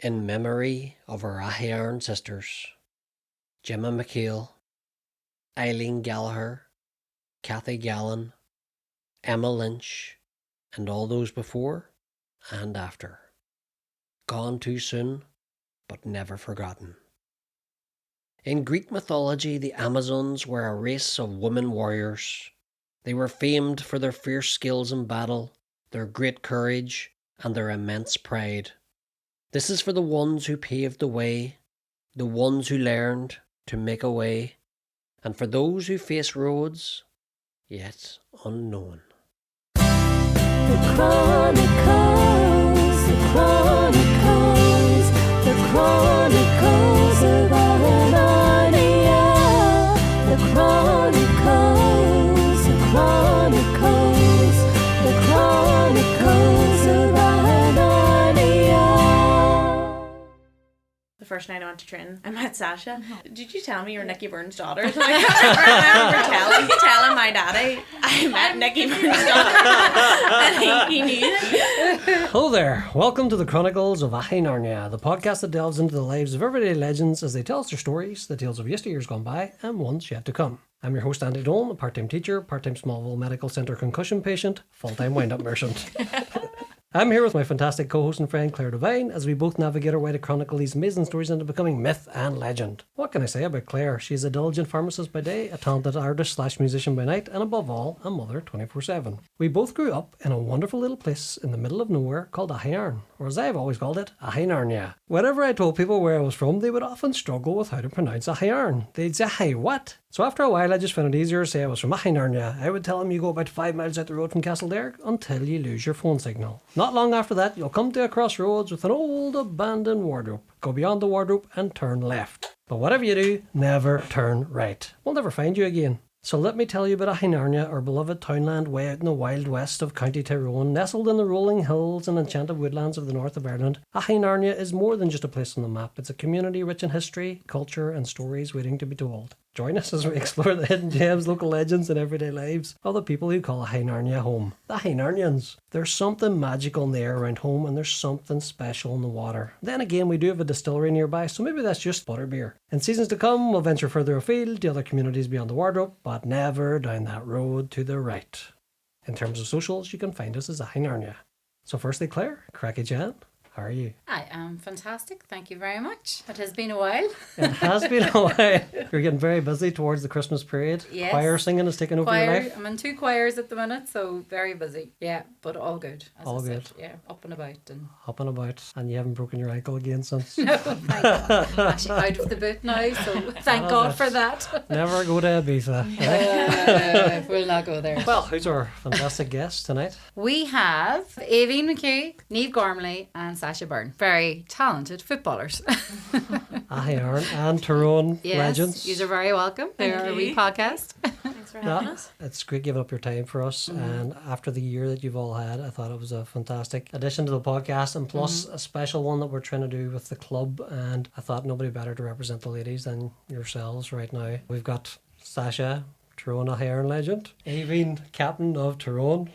in memory of our Aghyaran sisters, Gemma McHugh, Eileen Gallagher, Kathy Gallen, Emma Lynch, and all those before and after. Gone too soon, but never forgotten. In Greek mythology, the Amazons were a race of women warriors. They were famed for their fierce skills in battle, their great courage, and their immense pride. This is for the ones who paved the way, the ones who learned to make a way, and for those who face roads yet unknown. The Chronicles, the Chronicles, the Chronicles of AghyNarnia. The Chronicles, the Chronicles, the Chronicles of AghyNarnia. The first night I went to training, I met Sasha. Did you tell me you were Nicky Byrne's daughter? I remember telling my daddy I met Nicky Byrne's daughter, and he knew it. Hello there, welcome to the Chronicles of AghyNarnia, the podcast that delves into the lives of everyday legends as they tell us their stories, the tales of yesteryears gone by and ones yet to come. I'm your host Andy Dolan, a part-time teacher, part-time Smallville Medical Centre concussion patient, full-time wind-up merchant. I'm here with my fantastic co-host and friend Claire Devine as we both navigate our way to chronicle these amazing stories into becoming myth and legend. What can I say about Claire? She's a diligent pharmacist by day, a talented artist/musician by night, and above all, a mother 24/7. We both grew up in a wonderful little place in the middle of nowhere called Aghyaran, or as I've always called it, AghyNarnia. Whenever I told people where I was from, they would often struggle with how to pronounce Aghyaran. They'd say, "Hey, what?" So after a while, I just found it easier to say I was from AghyNarnia. I would tell them you go about 5 miles out the road from Castlederg until you lose your phone signal. Not long after that, you'll come to a crossroads with an old abandoned wardrobe. Go beyond the wardrobe and turn left. But whatever you do, never turn right. We'll never find you again. So let me tell you about AghyNarnia, our beloved townland way out in the wild west of County Tyrone, nestled in the rolling hills and enchanted woodlands of the north of Ireland. AghyNarnia is more than just a place on the map. It's a community rich in history, culture and stories waiting to be told. Join us as we explore the hidden gems, local legends and everyday lives of the people who call AghyNarnia home. The AghyNarnians. There's something magical in the air around home and there's something special in the water. Then again, we do have a distillery nearby, so maybe that's just butterbeer. In seasons to come, we'll venture further afield to other communities beyond the wardrobe, but never down that road to the right. In terms of socials, you can find us as AghyNarnia. So firstly, Claire, cracky Jan, how are you? I am fantastic. Thank you very much. It has been a while. It has been a while. You're getting very busy towards the Christmas period. Yes. Choir singing is taking over your life. I'm in 2 choirs at the minute, so very busy. Yeah, but all good. All good. Yeah, up and about. And Up and about. And you haven't broken your ankle again since. no, thank God. I'm actually out of the boot now, so thank God for that. Never go to Ibiza. We'll not go there. Well, who's our fantastic guest tonight? We have Aoibhinn, McHugh, Niamh Gormley and Sasha Byrne. Very talented footballers. Aghyaran and Tyrone Yes, legends. you are very welcome. They're a wee podcast. Thanks for having Yeah, us. it's great giving up your time for us. And after the year that you've all had, I thought it was a fantastic addition to the podcast, and plus a special one that we're trying to do with the club. And I thought nobody better to represent the ladies than yourselves right now. We've got Sasha, Tyrone Aghyaran legend, Aoibhinn, captain of Tyrone,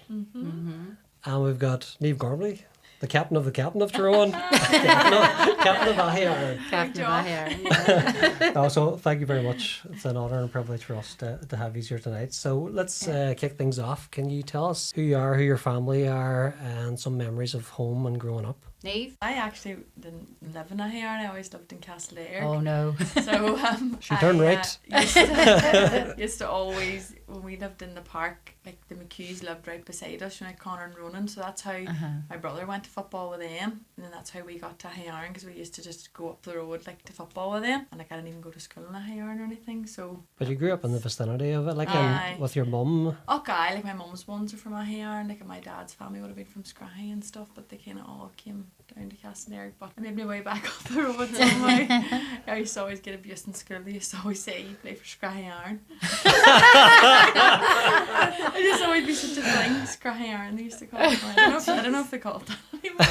and we've got Niamh Gormley, the captain of Tyrone, captain of Aghyaran. Captain of Aghyaran. Also, thank you very much. It's an honour and a privilege for us to have you here tonight. So let's kick things off. Can you tell us who you are, who your family are, and some memories of home and growing up? Niamh? I actually didn't live in Aghyaran. I always lived in Castlederg. Oh no. So She turned right. Used to always, when we lived in the park, like the McHughs lived right beside us, you know, Connor and Ronan. So that's how my brother went to football with them, and then that's how we got to Aghyaran, because we used to just go up the road like to football with them, and like I didn't even go to school in Aghyaran or anything. So. But you grew up in the vicinity of it, like Aye. with your mum. Okay, like my mum's ones are from Aghyaran, like my dad's family would have been from Scrahy and stuff, but they kind of all came down to Castlederg. But I made my way back up the road somehow. I used to always get abused in school. They used to always say you play for Aghyaran. I just always be such a thing. Aghyaran, they used to call it. I don't know if they call it that anymore.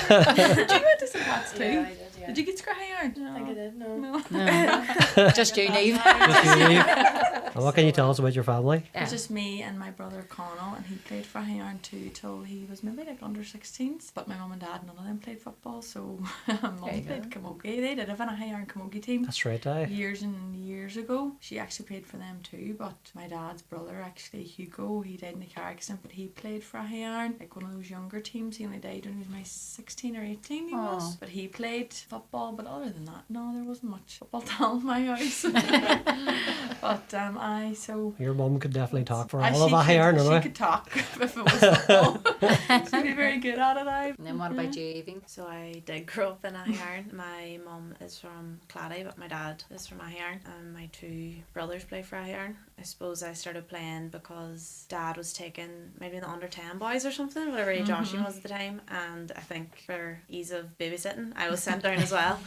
Did you went to St. Pat's too? Yeah, I did, Did you get scratch iron? I think I did. No. No. Just you, Niamh. And what can you tell us about your family? It was just me and my brother Connell, and he played for iron too till he was maybe like under 16s. But my mum and dad, none of them played football, so mum played camogie. They did have an iron camogie team. That's right, aye. Years and years ago. She actually played for them too, but my dad's brother, actually Hugo, he died in a car accident, but he played for iron, like one of those younger teams. He only died when he was my 16 or 18 he was. But he played football, but other than that, no, there wasn't much football talent in my house. But so Your mum could definitely talk for she all of Aghyaran, could, no? she could talk if it was football. She'd be very good at it. And then what about you, Aoibhinn? So I did grow up in Aghyaran. My mum is from Clady, but my dad is from Aghyaran, and my two brothers play for Aghyaran. I suppose I started playing because dad was taking maybe the under 10 boys or something, whatever age Oisín was at the time, and I think for ease of babysitting I was sent down as well,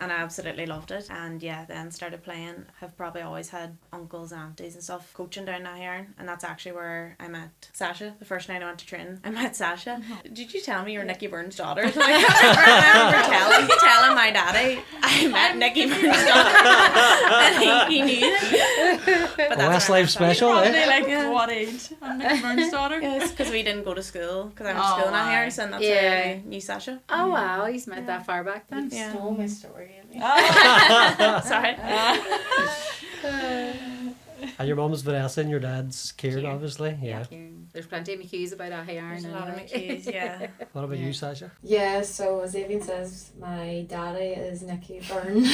and I absolutely loved it. And yeah, then started playing. Have probably always had uncles and aunties and stuff coaching down in Aghyaran, and that's actually where I met Sasha. The first night I went to training, I met Sasha. Did you tell me you were Nicky Byrne's daughter? I remember telling my daddy I met Nicky Byrne's daughter, and he knew it. But that's Westlife special, Probably eh? like what age? I'm Nick Byrne's daughter. Yes, because we didn't go to school, because I went to school in Aghyaran, and that's where I knew Sasha. Oh wow, he's met that far back then. Yeah. Stole my story. Sorry. And your mum's Vanessa and your dad's Kieran, obviously. Yeah. There's plenty of McHughs about Aghyaran. There's a lot of anyway. McHughes, yeah. What about you, Sasha? Yeah, so as Aoibhinn says, my daddy is Nicky Byrne,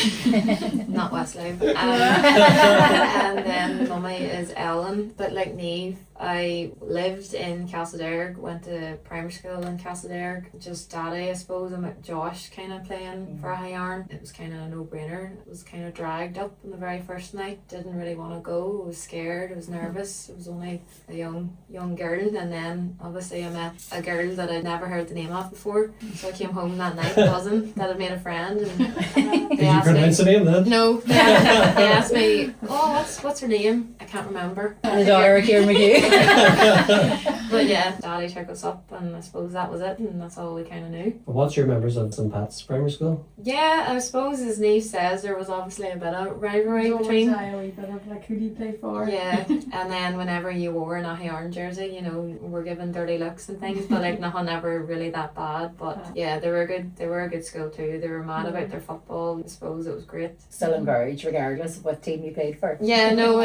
not Wesley. And then mummy is Ellen. But like Niamh, I lived in Castlederg, went to primary school in Castlederg. Just daddy, I suppose, and with Josh kind of playing for Aghyaran. It was kind of a no-brainer. It was kind of dragged up on the very first night. Didn't really want to go. I was scared. I was nervous. I was only a young girl, and then obviously I met a girl that I'd never heard the name of before. So I came home that night buzzing that I'd made a friend, and they asked me, the name then? no, they asked me, oh, what's her name? I can't remember. The daughter of Kieran McHugh. But yeah, daddy took us up, and I suppose that was it, and that's all we kind of knew. What's your memories of St. Pat's primary school? Yeah, I suppose as Niamh says, there was obviously a bit of rivalry between. a wee bit of like, who do you play for? Yeah, and then whenever you wore an Aghyaran jersey, you know, we're given dirty looks and things, but like nothing ever really that bad. But yeah, they were a good school too. They were mad about their football. I suppose it was great. Still encouraged regardless of what team you played for. Yeah, no,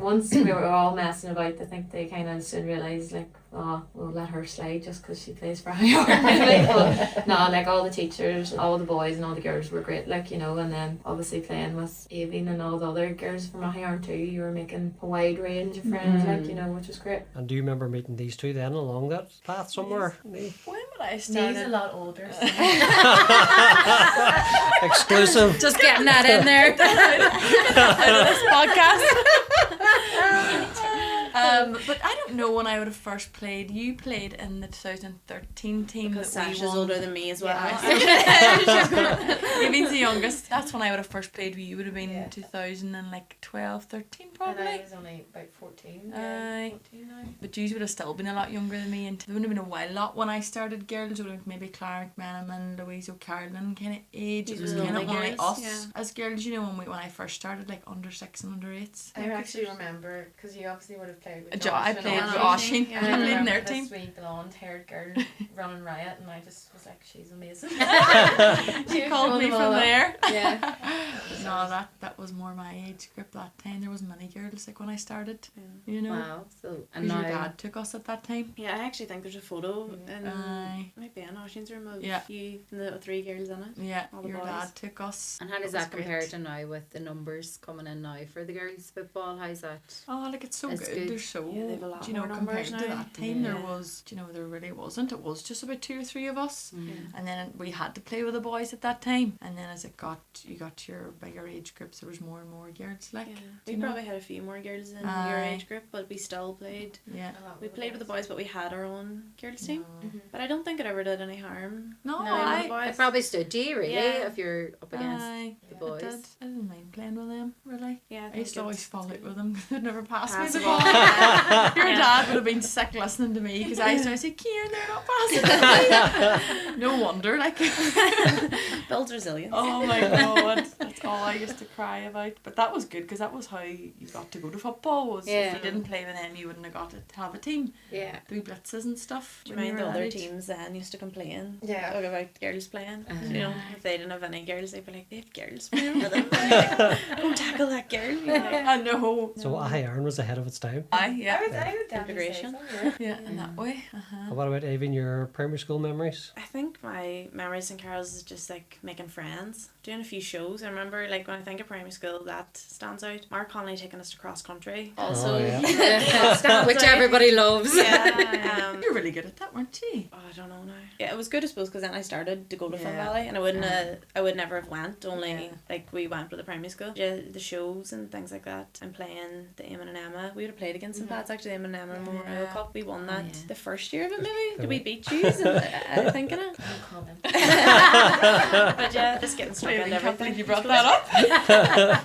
once we were all messing about, I think they kind of soon realised like, oh, we'll let her slide just because she plays for Aghyaran. But no, like all the teachers, all the boys and all the girls were great, like, you know, and then obviously playing with Aoibhinn and all the other girls from Aghyaran too, you were making a wide range of friends, like, you know, which was great. And do you remember meeting these two then along that path somewhere? When would I Niamh's started? a lot older. So. Exclusive. Just getting that in there. This podcast. But I don't know when I would have first played. You played in the 2013 team Because that we Sasha's won. older than me as well. Aoibhinn's the youngest. That's when I would have first played. You would have been 2012, 13 probably. And I was only about 14. Aye. 14 now. But you would have still been a lot younger than me, and there wouldn't have been a while lot when I started girls. It would have maybe Clara McMenamin, Louise O'Carlin kind of age. It was These were kind of the only girls, us yeah. as girls, you know, when I first started, like under 6 and under 8s. I actually remember, because you obviously would have played with I Josh played and with all. Oisín. Yeah. And I You played in remember their this team. wee blonde haired girl running riot, and I just was like, she's amazing. She called me from there. Yeah. No, that was more my age group that time. There wasn't many girls like when I started. Yeah. You know. Wow. So and Because now your dad took us at that time. Yeah, I actually think there's a photo in Aye. maybe in Oisín's room of Yeah. you and the 3 girls in it. Yeah, All the your boys. dad took us. and how does It was that compare great. to now with the numbers coming in now for the girls football? How's that? Oh, like it's so It's good. good. They're so, Yeah, they've a lot do you know, more compared numbers to now. that time, there Yeah. was, do you know, there really wasn't. It was just about 2 or 3 of us. Mm. And then we had to play with the boys at that time. And then as you got your big bigger age groups, there was more and more girls. Like, Yeah. do We you know? probably had a few more girls in your Aye. age group, but we still played. Yeah. We played with the boys, but we had our own girls team. No. But I don't think it ever did any harm. No, playing I- with the boys. It probably stood you, really, Yeah. if you're up against Aye, the I boys. did. I didn't mind playing with them, really. Yeah, I used to always fall out with them because they'd never pass me Pass the the ball. ball. Your dad would have been sick listening to me because I used to say, Kieran, they're not passing. No wonder, like. Builds resilience. Oh my god, that's all I used to cry about. But that was good because that was how you got to go to football. Was Yeah. if you didn't play with them, you wouldn't have got to have a team. Yeah. Do blitzes and stuff. Do you when mind were the that other age. teams then used to complain? Yeah. About girls playing. Uh-huh. You know, if they didn't have any girls, they'd be like, they have girls playing with them. Like, go tackle that girl. You're like, I know. So Aghyaran was ahead of its time. Aye, yeah. I would definitely say Integration. so, yeah. Yeah, in that way. Uh-huh. What about Aoibhinn, your primary school memories? I think my memories in Carol's is just like making friends, doing a few shows. I remember like when I think of primary school, that stands out. Mark Connolly taking us to cross country. Also, yeah. Which everybody loves. yeah. You're really good at that, weren't you? Oh, I don't know now. Yeah, it was good, I suppose, because then I started to go to Fun Yeah. Valley, and I would never have went. Only like we went with the primary school. Yeah, the shows and things like that. And playing the Aghyaran and Emma. We would have played against some lads actually. The Aghyaran and Emma Memorial Yeah. Cup. We won that yeah. the first year of it. Maybe did we beat you? I think in it. But yeah, just getting stuck I into can't everything. believe you brought that up.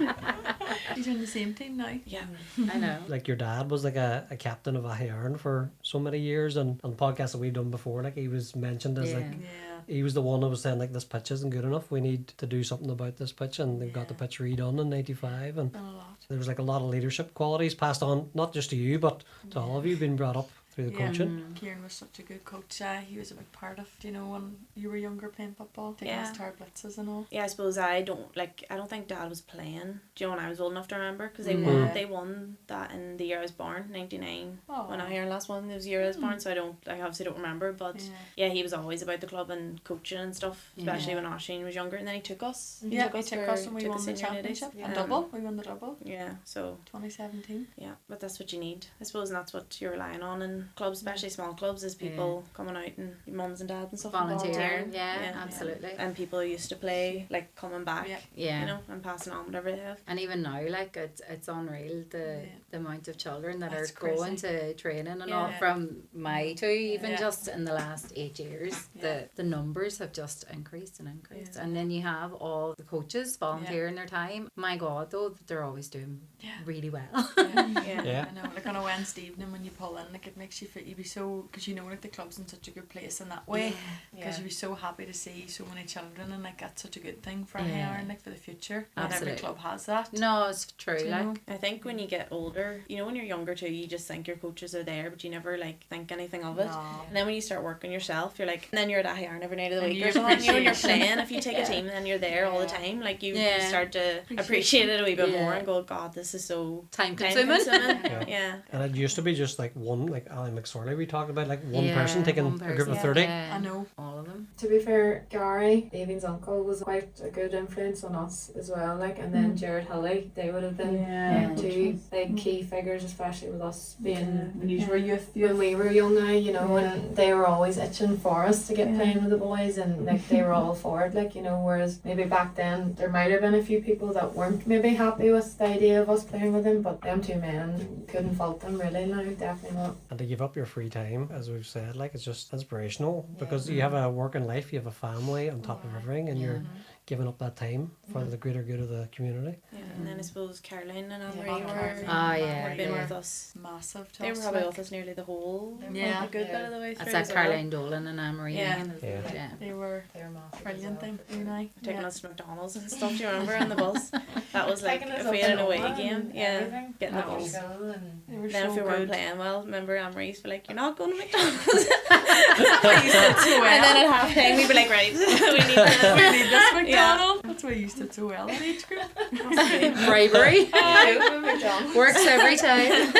You're in the same team now. Yeah. I know. Like your dad was like a captain of Aghyaran for so many years, and on the podcast that we've done before, like he was mentioned as Yeah. like Yeah. he was the one that was saying like this pitch isn't good enough. We need to do something about this pitch, and they've got the pitch redone in '95, and Done a lot. there was like a lot of leadership qualities passed on, not just to you but to all of you, being brought up through the Yeah. coaching. Kieran was such a good coach. He was a big part of, you know, when you were younger playing football, taking Yeah. us to our blitzes and all. Yeah, I suppose I don't think Dad was playing. Do you know when I was old enough to remember? Because Mm. they won that in the year I was born, 99. Oh. When Aghyaran last won, it was the year I was born, so I obviously don't remember. But yeah, he was always about the club and coaching and stuff, especially when Oisín was younger. And then he took us. He took us and we took won us the senior ladies. championship. A double. We won the double. Yeah, so 2017. yeah, but that's what you need, I suppose, and that's what you're relying on in clubs, especially small clubs, is people coming out and your mums and dads and stuff and Volunteering. volunteering. Yeah, absolutely. And people who used to play, like coming back, Yeah. Yeah. you know, and passing on whatever they have. And even now, like it's unreal the amount of children that That's are going crazy. to training and all Yeah. from my two, even Yeah. just in the last 8 years. Yeah. The numbers have just increased and increased. And then you have all the coaches volunteering their time. My God, though, they're always doing really well. Yeah. I know, like on a Wednesday evening when you pull in, like it makes you feel, you'd be so, because you know like the club's in such a good place in that way, because you'd be so happy to see so many children, and like that's such a good thing for Aghyaran, like for the future. Not every Absolutely. club has that. No, it's true. Do you Like know? I think when you get older, you know, when you're younger too, you just think your coaches are there, but you never like think anything of it. No. And then when you start working yourself, you're like, and then you're at Aghyaran every night of the And week you or something. You know, when you're appreciate it. playing, if you take a team, then you're there all the time. Like you Yeah. start to Appreciate appreciate it a wee bit Yeah. more and go, God, this is so time time consuming. consuming. Yeah. And it used to be just like one, like Ali McSorley we talked about, like one Yeah, person taking one a group of person. 30. Yeah. I know. All of them. To be fair, Gary, David's uncle, was quite a good influence on us as well. Like, and then Jared Hilley, they would have been two big key figures, especially with us being When you were youth, when we were young now, you know, and they were always itching for us to get playing with the boys, and like they were all for it, like, you know, whereas maybe back then there might have been a few people that weren't maybe happy with the idea of us playing with them, but them two men, couldn't fault them really now, definitely not. And to give up your free time, as we've said, like it's just inspirational, because you have a working life, you have a family on top of everything, and you're giving up that time for the greater good of the community. Yeah. And then I suppose Caroline and Anne-Marie Yeah. were been yeah. with us. massive to They were us, probably like, with us nearly the whole, Yeah. a good bit of the way through. That's like as well. Caroline Dolan and Anne-Marie. Yeah. Megan, isn't it? Yeah. they were brilliant them, you know. Taking us to McDonald's and stuff. Do you remember on the bus? That was like Taking us if up we had an and away over game, and yeah, everything. getting After us. school and They were Then so if we weren't good. playing well, remember Anne-Marie used to be like, "You're not going to McDonald's." We used to so well. And then at half time we'd be like, "Right, we need we to." need this McDonald. That's why you used to so well in each group. Bravery. McDonald's. Works every time.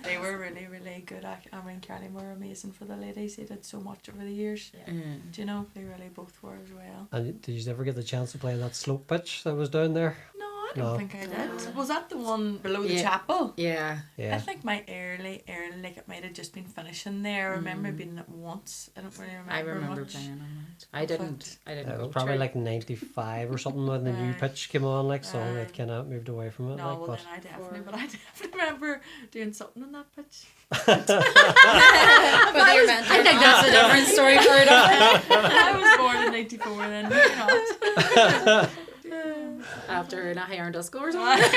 They were really, really good. I mean, Caroline were amazing for the ladies. They did so much over the years. Do you know? They really both were as well. And did you ever get the chance to play that slope pitch that was down there? No, I I don't think I did. Was that the one below the chapel? Yeah. I think my early, like it might have just been finishing there. I remember being in it once. I don't really remember. I remember much. playing on it. I didn't It go was probably through. like 95 or something when the new pitch came on, like, so it kind of moved away from it. No, like, well but then I definitely remember doing something on that pitch. I think that's a different story for it. I was born in 94 then, maybe not. After an Aghyaran Gael or something.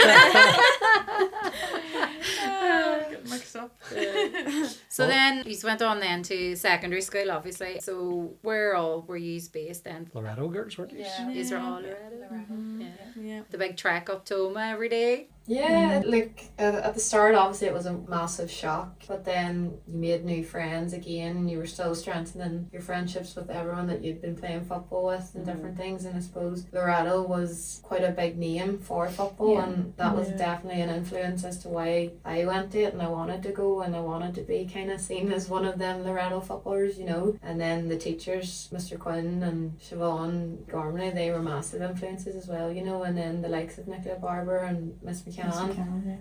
Get mixed up. So then you went on then to secondary school, obviously. So where all were you based then? Loretto girls, weren't you? These are all Loretto. Yeah. The big trek up to Oma every day. Yeah, like at the start, obviously it was a massive shock, but then you made new friends again, and you were still strengthening your friendships with everyone that you'd been playing football with and different things. And I suppose Loretto was quite a big name for football, and that was definitely an influence as to why I went to it, and I wanted to go, and I wanted to be kind of seen as one of them Loretto footballers, you know. And then the teachers, Mr. Quinn and Siobhan Gormley, they were massive influences as well, you know. And then the likes of Nicola Barber and Miss McHugh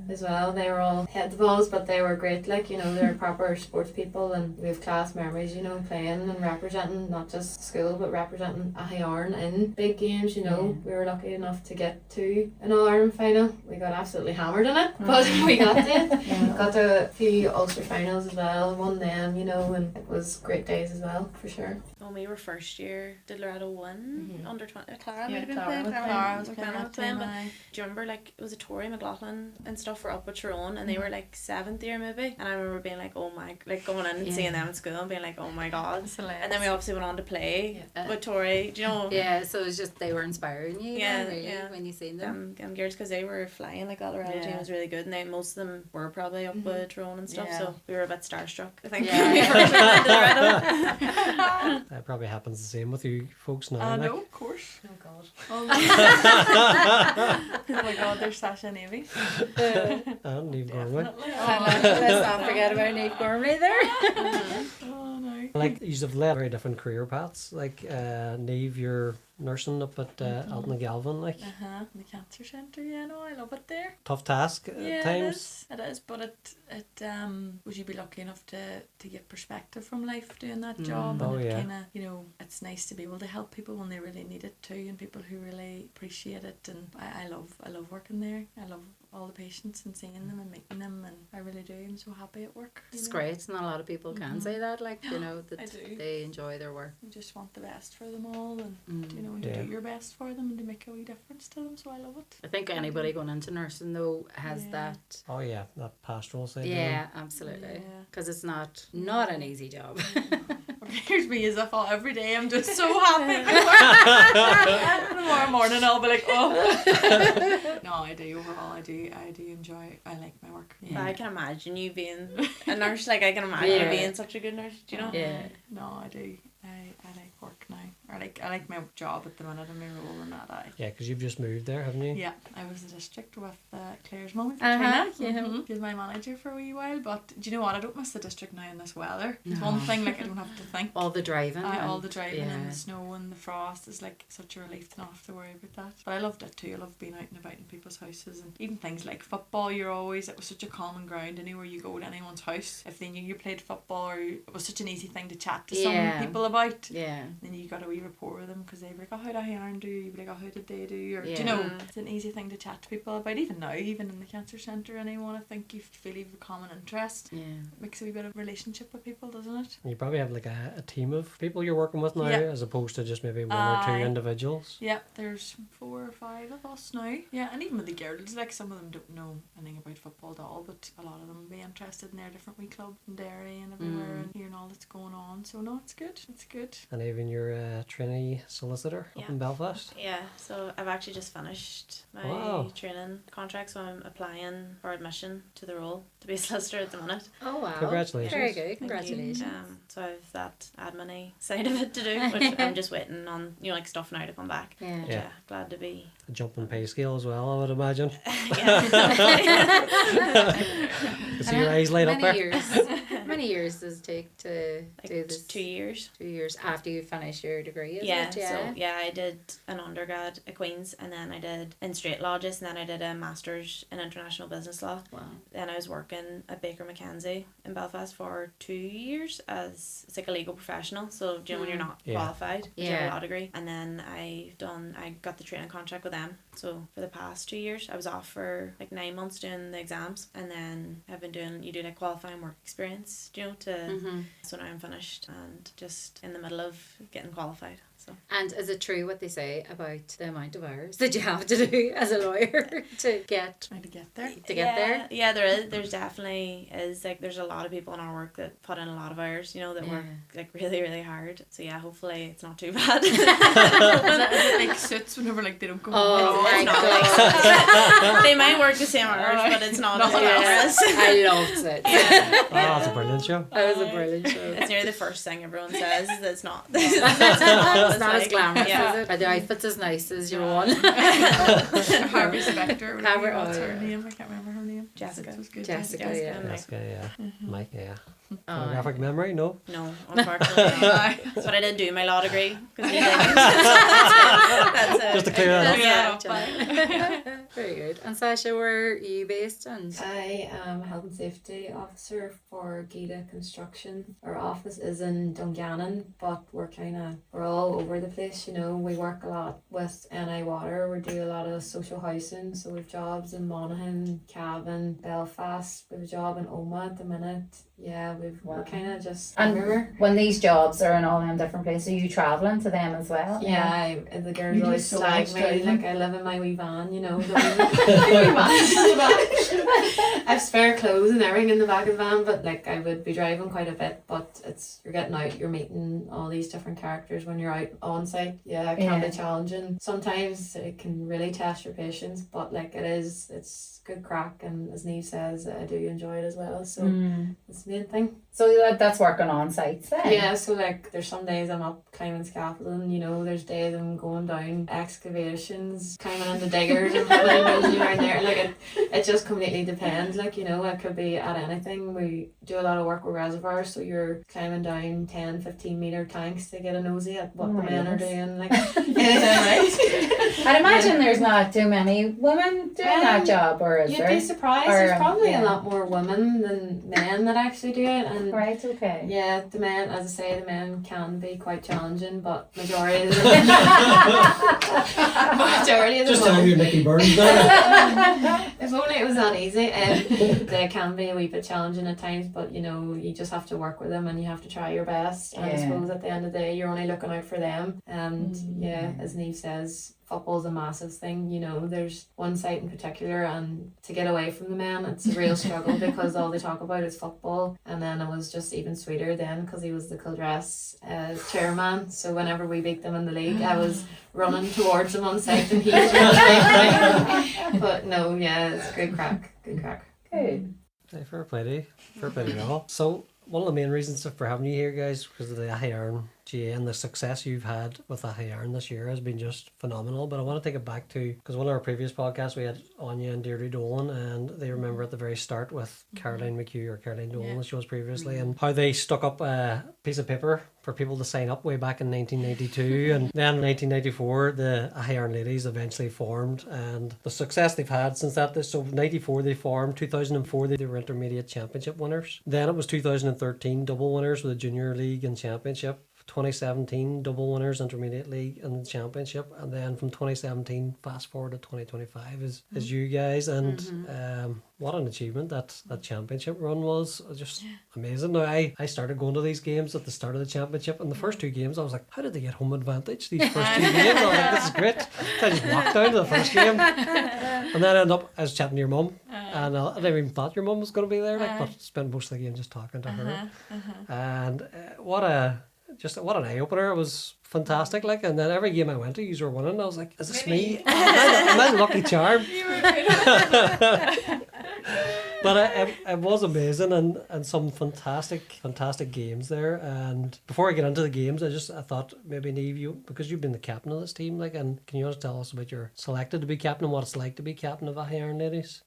as well, they were all head the balls, but they were great, like, you know, they're proper sports people, and we have class memories, you know, playing and representing not just school but representing Aghyaran in big games, you know. We were lucky enough to get to an All-Ireland final. We got absolutely hammered in it, but we got it. Got to a few Ulster finals as well, won them, you know, and it was great days as well, for sure. When we were first year, did Loretto win under 20? Clara Yeah, might have been Clara playing. was Clara playing McMahon was that playing. But time, do you remember, like, it was a Tori McLaughlin and stuff were up with Tyrone, and they were like 7th year maybe, and I remember being like, oh my, like going in and seeing them at school and being like, oh my god. And then we obviously went on to play with Tori, do you know? Yeah, so it's just they were inspiring you, Yeah, really, yeah. when you seen them. Girls, because they were flying, like that Loretto team was really good, and they most of them were probably up with Tyrone and stuff, so we were a bit starstruck, I think, when we first went into Loretto. It probably happens the same with you folks now. I like. know, of course. Oh god. Oh my god, there's Sasha and Aoibhinn. And Niamh Gormley. Let's not forget about Niamh Gormley there. Oh no. Like, you have led very different career paths. Like, Niamh, you're nursing up at Aghyaran Gael, like, The cancer centre, yeah, no, I love it there. tough task at Yeah, times. it is, but it would you be lucky enough to get perspective from life doing that job, Oh, and it yeah. kind of, you know, it's nice to be able to help people when they really need it too, and people who really appreciate it, and I love working there. I love all the patients and seeing them and meeting them, and I really do. I'm so happy at work. It's great. Not a lot of people can say that, like, you know, I that do. they enjoy their work. You just want the best for them all, and you know, and Yeah. to do your best for them and to make a wee difference to them. So I love it. I think anybody going into nursing though has that. Oh yeah, that pastoral side. Yeah, absolutely. Yeah. Because it's not an easy job. Here's me as if every day I'm just so happy. Tomorrow morning I'll be like, oh. No, I do. Overall, I do enjoy. I like my work. But I can imagine you being a nurse, like I can imagine you being such a good nurse, do you know? Yeah. No, I do. I like work now. I like my job at the minute and my role in that. Yeah, because you've just moved there, haven't you? Yeah, I was the district with Claire's mum. Yeah. She was my manager for a wee while, but do you know what? I don't miss the district now in this weather. It's one thing, like, I don't have to think. All the driving. All the driving and yeah. the snow and the frost is like such a relief to not have to worry about that. But I loved it too. I loved being out and about in people's houses, and even things like football. It was such a common ground anywhere you go to anyone's house. If they knew you played football, or it was such an easy thing to chat to some people about. Yeah. Then you got a wee rapport with them because they'd be like, oh, how did Aghyaran do? You'd be like, oh, how did they do? Or, do you know, it's an easy thing to chat to people about. Even now, even in the cancer centre, anyone, I think you feel you've a common interest. Yeah. It makes a wee bit of relationship with people, doesn't it? You probably have like a team of people you're working with now, Yeah. as opposed to just maybe one or two Aye. individuals. Yeah, there's 4 or 5 of us now. Yeah, and even with the girls, like, some of them don't know anything about football at all, but a lot of them be interested in their different wee clubs in Derry and everywhere and hearing all that's going on. So no, it's good. It's good. And even you're a trainee solicitor up in Belfast. Yeah, so I've actually just finished my training contract, so I'm applying for admission to the role to be a solicitor at the minute. Oh wow. Congratulations. Very good. Thank you. Congratulations. So I've that admin side of it to do, which I'm just waiting on, you know, like stuff now to come back. Yeah. But yeah, glad to be. A jump in pay scale as well, I would imagine. Yeah. You see your eyes light up Many there. years. How many years does it take to do Like this? 2 years. 2 years after you finish your degree, is Yeah, it? so yeah, I did an undergrad at Queen's, and then I did in straight lodges, and then I did a master's in international business law. Wow. Then I was working at Baker McKenzie in Belfast for 2 years as it's like a legal professional. So do you know when you're not Yeah. qualified, you have Yeah. a law degree, and then I got the training contract with them. So for the past 2 years, I was off for like 9 months doing the exams, and then I've been doing you do like qualifying work experience, do you know, to Mm-hmm. so now I'm finished and just in the middle of getting qualified. So And is it true what they say about the amount of hours that you have to do as a lawyer to get Trying to get there. yeah, yeah, there's definitely is like there's a lot of people in our work that put in a lot of hours, you know, that work like really, really hard. So yeah, hopefully it's not too bad. Is it like suits whenever like they don't go Oh home? my It's not god. like they might work the same hours, but it's not as Yes. glamorous. I loved it. Oh, that's a brilliant show. That was a brilliant show. It's nearly the first thing everyone says. That's not. It's not as like- glamorous, yeah. is it? Are the outfits as nice as your one? Harvey Specter. Harvey- What's oh, her yeah. name? I can't remember her name. Jessica. It was good. Jessica, Jessica, yeah. and Jessica, yeah. Mike, yeah. Oh, Photographic memory, no. No, unfortunately. But I did do my law degree because he didn't. That's it. Just to clear that up. Yeah. Very good. And Sasha, where are you based? And I am a health and safety officer for Gita Construction. Our office is in Dungannon, but we're all over the place, you know. We work a lot with NI Water. We do a lot of social housing, so we've jobs in Monaghan, Cavan, Belfast. We have a job in Oma at the minute. Yeah, we're kind of just everywhere. And when these jobs are in all them different places, are you travelling to them as well? Yeah, the girls You do always so slag much me, driving. like I live in my wee van, you know, the wee van in the back. I have spare clothes and everything in the back of the van, but like I would be driving quite a bit, but you're getting out, you're meeting all these different characters when you're out on site. Yeah, it can Yeah. be challenging. Sometimes it can really test your patience, but like it's good crack, and as Niamh says, I do enjoy it as well, so that's the main thing. So that's working on sites then? Yeah, so like there's some days I'm up climbing scaffolding, you know, there's days I'm going down excavations, climbing into diggers and putting nosy around there. Like it just completely depends, like, you know, it could be at anything. We do a lot of work with reservoirs, so you're climbing down 10-15 metre tanks to get a nosy at what Oh the my men are goodness. doing. Like right? I'd imagine there's not too many women doing that job, or is You'd there? be surprised, Or, there's probably yeah. a lot more women than men that actually do it, and Right, okay. yeah, the men, as I say, the men can be quite challenging, but majority of the majority of the Just tell women, you Nicky Byrne there. if only it was that easy. They can be a wee bit challenging at times, but you know, you just have to work with them and you have to try your best. And I Yeah. suppose at the end of the day, you're only looking out for them. And yeah, as Niamh says, football's a massive thing, you know. There's one site in particular, and to get away from the men, it's a real struggle because all they talk about is football. And then it was just even sweeter then because he was the Kildress chairman, so whenever we beat them in the league, I was running towards him on site and he was running. But no, yeah, it's good crack. Good. Hey, fair play to you. Fair play to you all. So one of the main reasons for having you here, guys, because of the Aghyaran GA and the success you've had with Aghyaran this year has been just phenomenal. But I want to take it back to, because one of our previous podcasts we had Anya and Deirdre Dolan, and they remember at the very start with Caroline McHugh, or Caroline Dolan as she was previously, and how they stuck up a piece of paper for people to sign up way back in 1992. And then in 1994 the Aghyaran Ladies eventually formed, and the success they've had since that. So 94 they formed, 2004 they were intermediate championship winners, then it was 2013 double winners with the junior league and championship, 2017 double winners intermediate league and the championship, and then from 2017 fast forward to 2025 is you guys. And what an achievement that championship run was. Just amazing. Now I started going to these games at the start of the championship, and the first two games I was like, how did they get home advantage these first two games? I was like, this is great. So I just walked down to the first game, and then I was chatting to your mum, and I never even thought your mum was going to be there, like, but spent most of the game just talking to her. And what an eye-opener. It was fantastic, like, and then every game I went to, you were winning. I was like, is this me? Am I the lucky charm? But it was amazing, and some fantastic games there. And before I get into the games, I thought maybe Niamh, because you've been the captain of this team, like, and can you just tell us about your selected to be captain and what it's like to be captain of Aghyaran Ladies?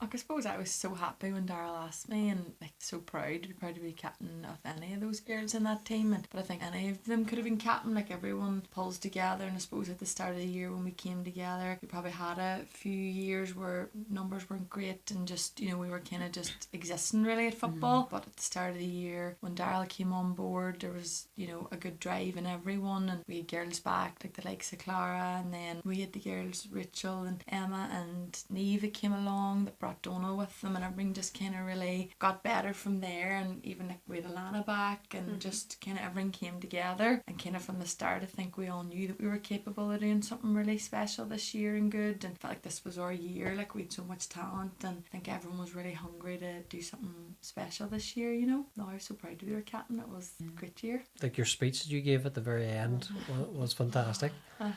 I suppose I was so happy when Daryl asked me, and like so proud to be captain of any of those girls in that team. But I think any of them could have been captain. Like everyone pulls together, and I suppose at the start of the year when we came together, we probably had a few years where numbers weren't great, and just we were kind of just existing really at football. But at the start of the year when Daryl came on board, there was a good drive in everyone, and we had girls back like the likes of Clara, and then we had the girls Rachel and Emma and Niamh that came along that brought Donal with them, and everything just kind of really got better from there. And even like we had Alana back, and just kind of everything came together, and kind of from the start I think we all knew that we were capable of doing something really special this year and good, and felt like this was our year. Like we had so much talent, and I think everyone was really hungry to do something special this year. No, I was so proud to be our captain. It was a great year. Like your speech that you gave at the very end was fantastic. And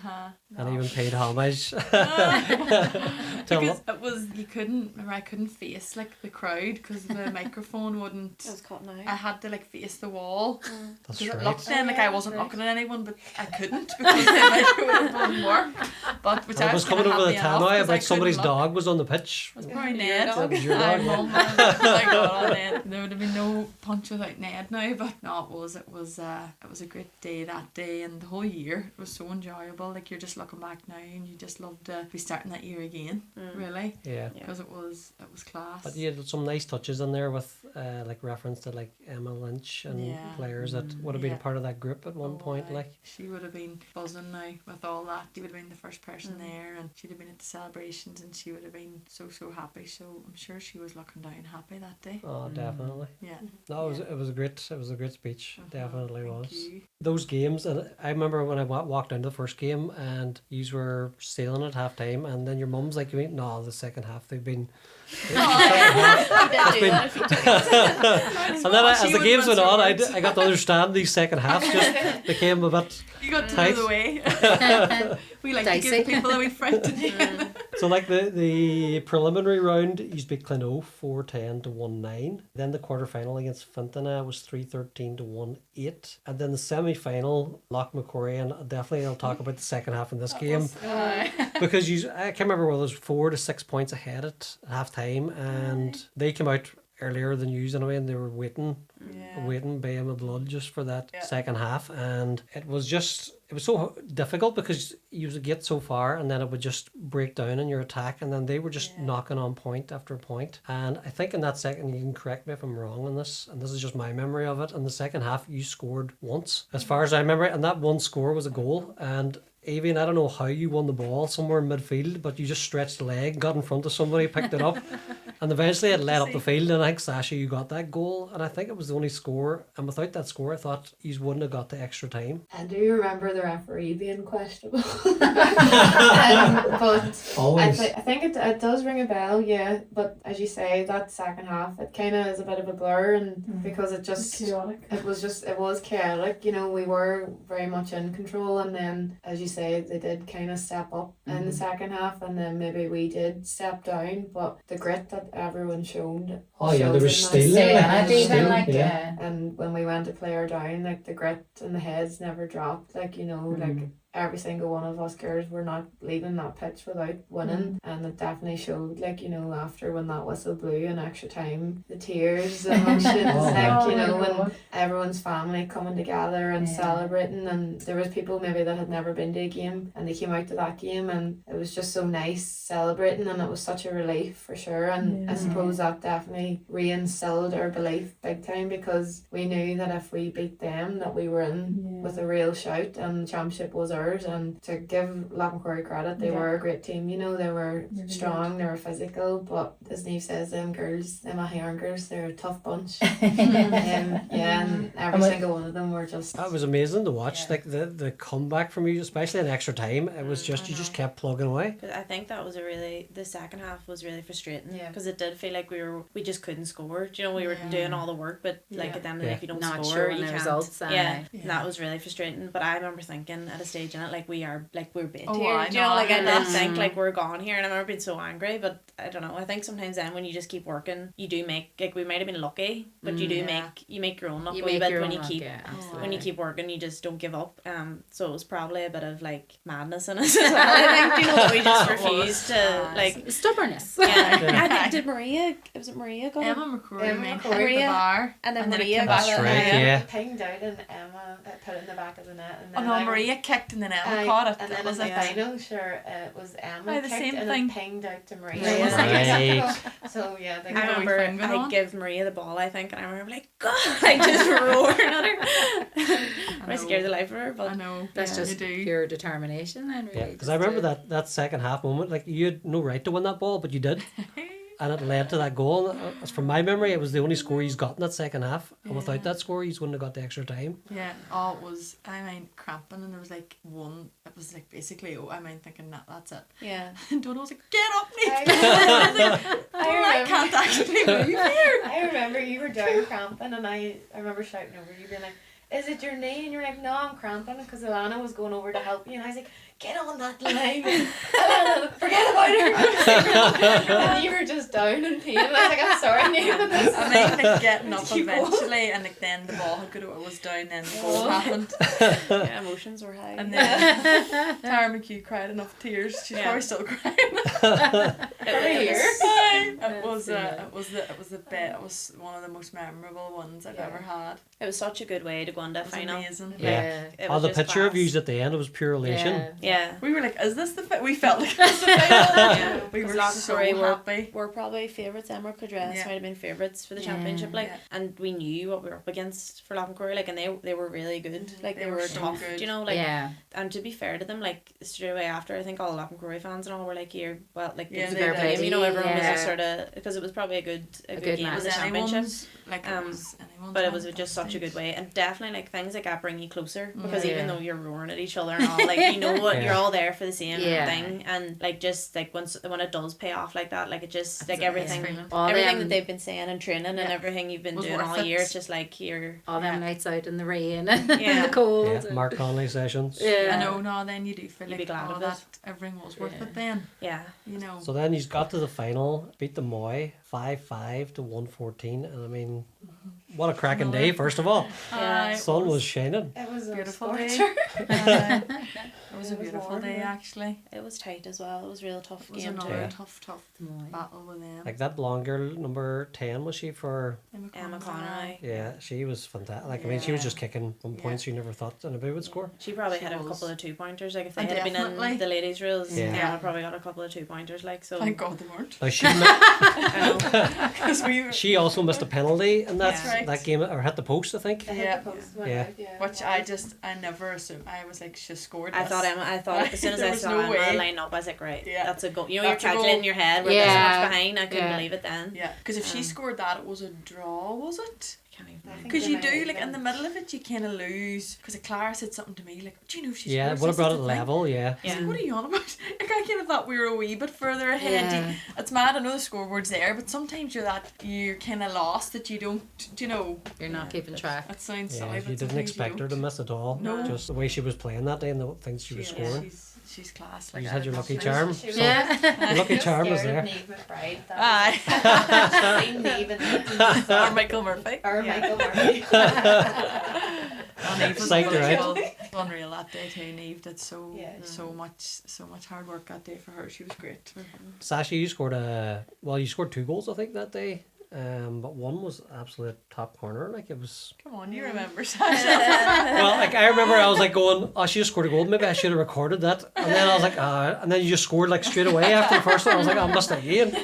No. even paid homage. Because it was, I couldn't face like the crowd because the microphone wouldn't. It was cutting out. I had to like face the wall. That's Because it right. looked then like I wasn't looking at anyone, but I couldn't because the microphone wouldn't work. But which I was coming over the tannoy about somebody's dog was on the pitch. That's probably Your Ned. dog? That was your Aye, dog. Mum. I got on Ned. There would have been no punch without Ned now, but no, it was a great day that day, and the whole year it was so enjoyable. Like you're just looking back now, and you just love to be starting that year again, really, Yeah. because it was class. But you had some nice touches in there with like reference to like Emma Lynch and Yeah. players that would have been Yeah. a part of that group at one point. aye. Like She would have been buzzing now with all that. She would have been the first person there, and she'd have been at the celebrations, and she would have been so happy. So I'm sure she was looking down happy that day. oh, definitely. Yeah. No, it was a great speech. Definitely Thank was. you. Those games, and I remember when I walked into the first game and you were sailing at half time, and then your mum's like, no, the second half they've been. You did do that a few times. And then as the games went on, I got to understand these second halves just became a bit. You got to Tight. know the way. We like Dicey. to give people a wee fright. So like the preliminary round, you beat Clino 4-10 to 1-9. Then the quarterfinal against Fintona was 3-13 to 1-8. And then the semi-final, Loch Macquarie, and definitely I'll talk about the second half in this game. Because I can't remember whether it was 4 to 6 points ahead at half time, and they came out earlier than you anyway, and they were waiting baying the blood just for that second half, and it was so difficult because you would get so far and then it would just break down in your attack, and then they were just knocking on point after point. And I think in that second, you can correct me if I'm wrong on this, and this is just my memory of it, in the second half you scored once as far as I remember, and that one score was a goal. And Aoibhinn, I don't know how you won the ball somewhere in midfield, but you just stretched the leg, got in front of somebody, picked it up, and eventually it led up the field. And I think, Sasha, you got that goal, and I think it was the only score. And without that score, I thought you wouldn't have got the extra time. I do remember the referee being questionable. But Always. I think it does ring a bell, yeah. But as you say, that second half, it kind of is a bit of a blur, and because it just it was chaotic. We were very much in control, and then as you say, they did kind of step up in the second half, and then maybe we did step down. But the grit that everyone showed. Oh, yeah, showed there was in that still- second Yeah, half. and even Still, like yeah. And when we went to play her down, like the grit and the heads never dropped. Like like every single one of us girls were not leaving that pitch without winning, and it definitely showed. Like after when that whistle blew in extra time, the tears, the emotions, when everyone's family coming together and celebrating, and there was people maybe that had never been to a game and they came out to that game, and it was just so nice celebrating, and it was such a relief for sure. And I suppose that definitely reinstilled our belief big time, because we knew that if we beat them, that we were in with a real shout, and the championship was ours. And to give Loch Macquarie credit, they were a great team. They were strong, they were physical, but as Niamh says, them Aghyaran girls, they're a tough bunch. And every single one of them were just. That was amazing to watch, like the comeback from you, especially in extra time. It was just, you just kept plugging away. But I think that was the second half was really frustrating, Yeah. because it did feel like we just couldn't score. We were doing all the work, but like at the end of the day, if you don't Not score, showing you the can't. results, And that was really frustrating. But I remember thinking at a stage stage in it, like we're bit Oh, here. I Do you know, know, like I I did think like we're gone here, and I remember being so angry. But I don't know. I think sometimes then when you just keep working, you do make, like, we might have been lucky, but you do Yeah. make your own luck You a wee make bit your when own you luck, keep yeah, absolutely. when you keep working, you just don't give up. So it was probably a bit of like madness in us as well. I think, you know, that we just It was. refused to like. Stubbornness. Yeah, I think did Maria? Was it Maria? Got Emma him? McCrory Emma made McCrory. the Maria, bar, and then it Maria came got back That's it. right, yeah. Pinged out and Emma put it in the back of the net. And Oh then no, I Maria kicked and then Emma caught it. And That then was in the it. final, sure, it was Emma Aye, the kicked same and thing. it pinged out to Maria. Yeah. It was like Right. acceptable. So yeah, they I got a wee remember friend going I on. give Maria the ball, I think, and I remember like, God, like just roaring at her. I know. scared the life of her, I but know. That's you just do. pure determination then, really. Yeah, because I remember that second half moment, like you had no right to win that ball, but you did. And it led to that goal. As from my memory, it was the only score he's got in that second half. And without that score, he wouldn't have got the extra time. Yeah, oh, it was, I mean, cramping, and there was like one, it was like basically, I mean, thinking that that's it. yeah. And Donald was like, get up, Niamh! I can't actually move here. I remember you were down cramping, and I remember shouting over you, being like, "Is it your knee?" And you're like, "No, I'm cramping," because Alana was going over to help you, and I was like, "Get on that line, Alana, forget about her." And you were just down in pain. And I was like, "I'm sorry, Niamh." I mean, like getting up Keep going. eventually, and like then the ball had it was down, then the goal happened, Yeah, emotions were high. and then Tara McHugh cried enough tears. She's Yeah. probably still crying. It was one of the most memorable ones I've ever had. It was such a good way to go into It was final. amazing. Yeah. It Oh, was the just picture of class. you at the end, it was pure elation. Yeah. We were like, is this the fit? We felt like it was the final. Yeah. We were Loch so Corey happy. We're probably favourites. Emerald Dress Yeah. might have been favourites for the championship, like, Yeah. and we knew what we were up against for Loch Corey, like, and they were really good, like They they were were so tough, good. you know, like, Yeah. and to be fair to them, like straight away after, I think all the Loch Corey fans and all were like, here, well, like Yeah, it was a they good did. game, you know, everyone was Yeah. just sort of, because it was probably a good good game match. as a Was championship. anyone's, like, it was anyone's But it one was at just that such a good stage. way, and definitely like things like that bring you closer, because Yeah. even though you're roaring at each other and all, like, you know what, Yeah. you're all there for the same Yeah. thing, and like just like when it does pay off like that, like it just like It's everything feeling. All everything them- that they've been saying and training and Yeah. everything you've been Was doing worth all it. year, it's just like you're All them yeah. nights out in the rain and Yeah. the cold. Yeah, Mark Connolly sessions. Yeah. I know, no, then you do feel You'd like be glad oh, of that it. everything was worth Yeah. it then, yeah. you know. So then he's got to the final, beat the Moy 5-5 to 114, and I mean, what a cracking day! First of all, Yeah. sun was shining. It was a Beautiful day. scorcher. It was a It was beautiful warm, day yeah. actually. It was tight as well. It was a real tough It was game another too. tough battle with them. Like that blonde girl, number 10, was she for? Emma Conroy. Yeah, she was fantastic. Like I mean, she was Yeah. just kicking from Yeah. points you never thought anybody would score. She probably She had a was. couple of 2-pointers. Like if they And had been definitely. in the ladies' rules, Yeah. Emma probably got a couple of 2-pointers. Like so. Thank God they weren't. Like I know. Because we were, she also missed a penalty in that That's right. that game, or hit the post, I think. I Yeah. hit the post, went Yeah. out, yeah. which I never assumed. I was like, she scored I this. thought as soon as There I was saw no Emma way. line up, I was like, right, Yeah. that's a goal. You know, That's a you're calculating in goal. your head, we're this Yeah. much behind. I couldn't Yeah. believe it then. Yeah, because if she scored that, it was a draw, was it? I can't even I think Because they you might do, have like, in been. the middle of it, you kind of lose. Because Clara said something to me, like, do you know if she Yeah, scores would have this brought at it the thing?" level. Yeah. I was Yeah. like, what are you on about? Like, I kind of thought we were a wee bit further ahead. Yeah. It's mad, I know the scoreboard's there, but sometimes you're kind of lost that you don't, do you know, You're not keeping track. it sounds Yeah, silly, but you didn't sometimes expect her to don't. miss at all. No. Just the way she was playing that day and the things she was She- scoring. She's class. You Like, had your I lucky love charm. She was- Yeah. The lucky charm was Scared there. of Niamh McBride. Aye. That was seen Niamh in Or Michael Murphy. or Yeah. Michael Murphy. And Niamh was Psyched her out. unreal. Unreal that day too. Niamh did so Yeah. so much hard work that day for her. She was great. Sasha, you scored you scored 2 goals, I think, that day. But one was absolute top corner. Like it was. Come on, you remember Sasha? Well, like I remember, I was like going, "Oh, she just scored a goal. Maybe I should have recorded that." And then I was like, and then you just scored like straight away after the first one. I was like, "I missed it again."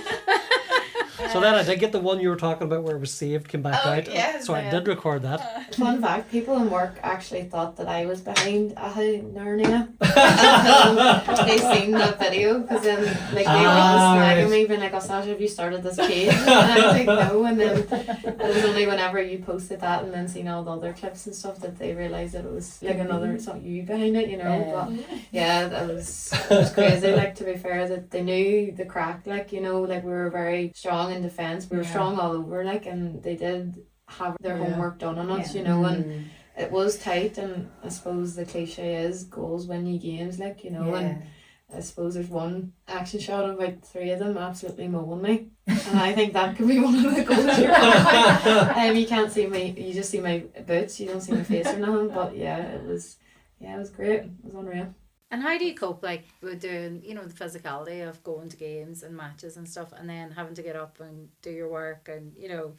So then I did get the one you were talking about where it was saved, came back Oh, out. yes, So I yeah. did record that. Fun fact, people in work actually thought that I was behind AghyNarnia until they seen that video, because then like they were all slagging right. me, being like, "Oh, Sasha, have you started this page?" And I was like, "No," and then it was only whenever you posted that and then seen all the other clips and stuff that they realised that it was like another, it's not you behind it, you know. But yeah, it was crazy, like, to be fair, that they knew the crack, like, you know, like we were very strong in defence, we were strong all over, like, and they did have their homework done on us, you know, and it was tight, and I suppose the cliche is goals win you games, like, you know, and I suppose there's one action shot of about 3 of them absolutely mowing me, and I think that could be one of the goals you're on. You can't see me, you just see my boots, you don't see my face or nothing, but it was great, it was unreal. And how do you cope, like, with doing, you know, the physicality of going to games and matches and stuff, and then having to get up and do your work and, you know...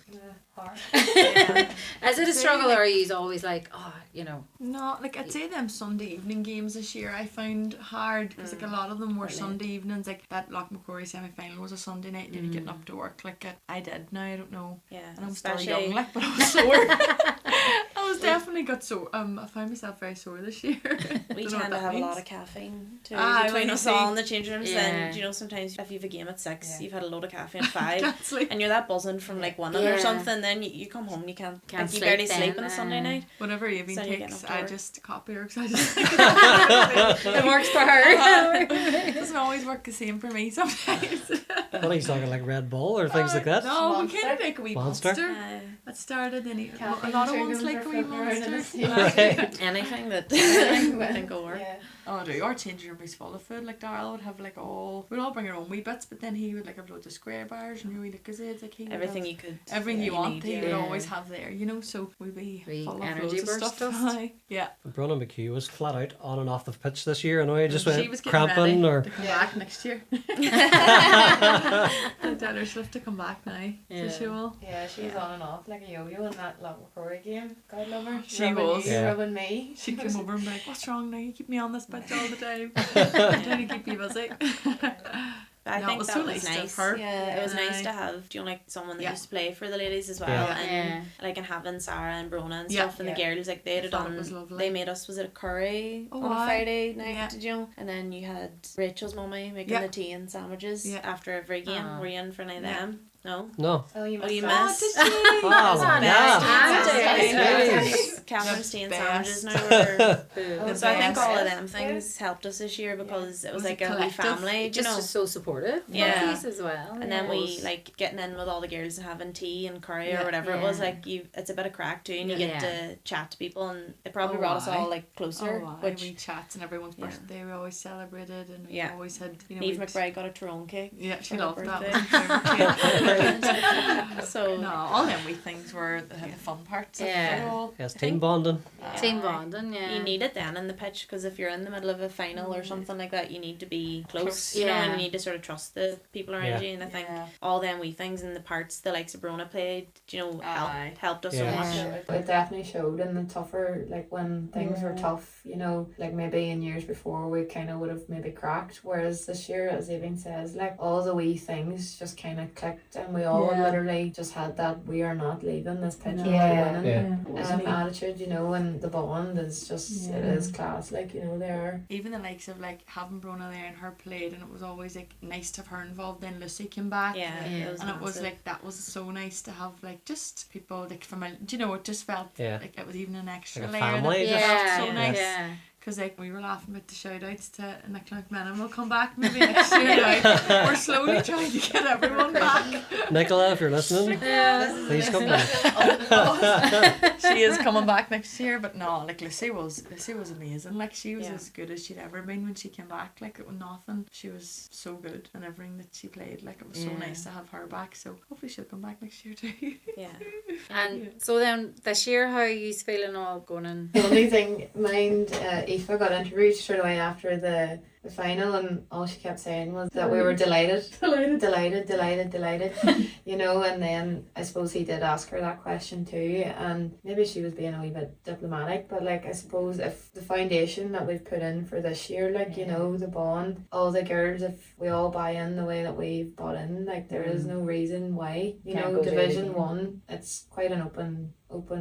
Hard. Is it a struggle, or are you always like, oh, you know... No, like, I'd say them Sunday evening games this year I found hard, because like a lot of them were Sunday evenings, like that Loch Macquarie semi-final was a Sunday night, and getting up to work, like I did now, I don't know. Yeah, and I'm still young, like, but I was sore. I was definitely got sore. I found myself very sore this year. We tend to have a lot of caffeine too between between us us all in the changing rooms. Yeah. Then you know, sometimes if you've a game at 6, you've had a load of caffeine at 5, Cancelled. and you're that buzzing from like winning or something. Then you come home and you can't like, you sleep barely then, sleep on a Sunday night. Whenever Aoibhinn So you're getting takes, up to I work. just copy her, because I just It works for her. it doesn't always work the same for me sometimes. What are you talking, like Red Bull or things like that? No, we kind of like a wee Monster? monster. It started in a lot of ones like a wee monster. Right. Anything that I think will work. Oh, do our changing room is full of food. Like Darryl would have like we'd all bring our own wee bits, but then he would like have loads of square bars and wee Lucozades. Like he would Everything have you could. everything you want, need, he yeah. would always have there. You know, so we'd be Wee full of energy loads of burst stuff. dust. Yeah. Bruna McHugh was flat out on and off the pitch this year, and I just She went was getting cramping ready or to come back next year. I tell her she'll have to come back now. Yeah. So she will. Yeah, she's on and off like a yo-yo in that Loch Macquarie game. God love her. She rubbing was. you, Yeah. rubbing me. She came over and be like, "What's wrong now? You keep me on this bitch all the time. I'm trying to keep you busy." I No, think it was that so was nice of nice. her. Yeah, it was nice Aye. to have, do you know, like someone that Yeah. used to play for the ladies as well, Yeah. and like and having Sarah and Brona and Yeah. stuff, and the Yeah. girls, like they had I thought it done. was lovely. They made us, was it a curry Oh, on a aye. Friday night? Yeah. Did you know? And then you had Rachel's mummy making Yeah. the tea and sandwiches Yeah. after every game. Oh. Were you in for any of Yeah. them? No. no. Oh, you Oh, missed you that. missed. did you? Oh, my Andy. God. Catherine's tea and best. sandwiches now were. Oh, So I think best. all of them things helped us this year because it was like a wee collective. family, do you Just know. so supportive. Yeah. Ladies as well. And then we like getting in with all the girls and having tea and curry Yeah. or whatever it was, Yeah. like it's a bit of crack too, and you Yeah. get to chat to people, and it probably Oh, brought us aye. all like closer. Oh, which we chats and everyone's Yeah. birthday we always celebrated, and we Yeah. always had, you know, Niamh we'd- McBride got a Tyrone cake. Yeah, she for her loved that birthday. one. So No, all them wee things were the fun parts. Yeah. Of it all. Yes, team bonding. Team bonding, yeah. you need it then in the pitch, because if you're in the middle of a final or something like that, you need to be close, you know, Yeah. and you need to sort of trust the people around Yeah. you. And I think Yeah. all them wee things in the parts the likes of Brona played, you know, Aye. helped us Yeah. so much. It definitely showed in the tougher, like when things were tough, you know, like maybe in years before we kind of would have maybe cracked, whereas this year, as Aoibhinn says, like all the wee things just kind of clicked, and we all literally just had that we are not leaving this pitch, we're winning attitude, you know, and the bond is just, it is class, like, you know, they are. Even the likes of like having Brona there and her played, and it was always like nice to have her involved. Then Lucy came back. Yeah, Yeah. was And it was massive. like, that was so nice to have like just people like from a, do you know, it just felt Yeah. like it was even an extra Like a layer family, that just- felt Yeah, so nice. yeah. Because like we were laughing about the shout outs to Nicola McMenamin will come back maybe next year now. We're slowly trying to get everyone back. Nicola, if you're listening, please come back. She is coming back next year, but no, like Lucy was amazing. Like she was Yeah. as good as she'd ever been when she came back. Like it was nothing. She was so good and everything that she played. Like it was so Yeah. nice to have her back. So hopefully she'll come back next year too. Yeah. And so then this year, how are you feeling all going in? The only thing, mind, Aoife got interviewed straight away after the final, and all she kept saying was that we were delighted, delighted, you know. And then I suppose he did ask her that question too, and maybe she was being a wee bit diplomatic, but like I suppose if the foundation that we've put in for this year, like, you know, the bond, all the girls, if we all buy in the way that we've bought in, like there is no reason why, you Can't know, go to Division the game. 1, it's quite an open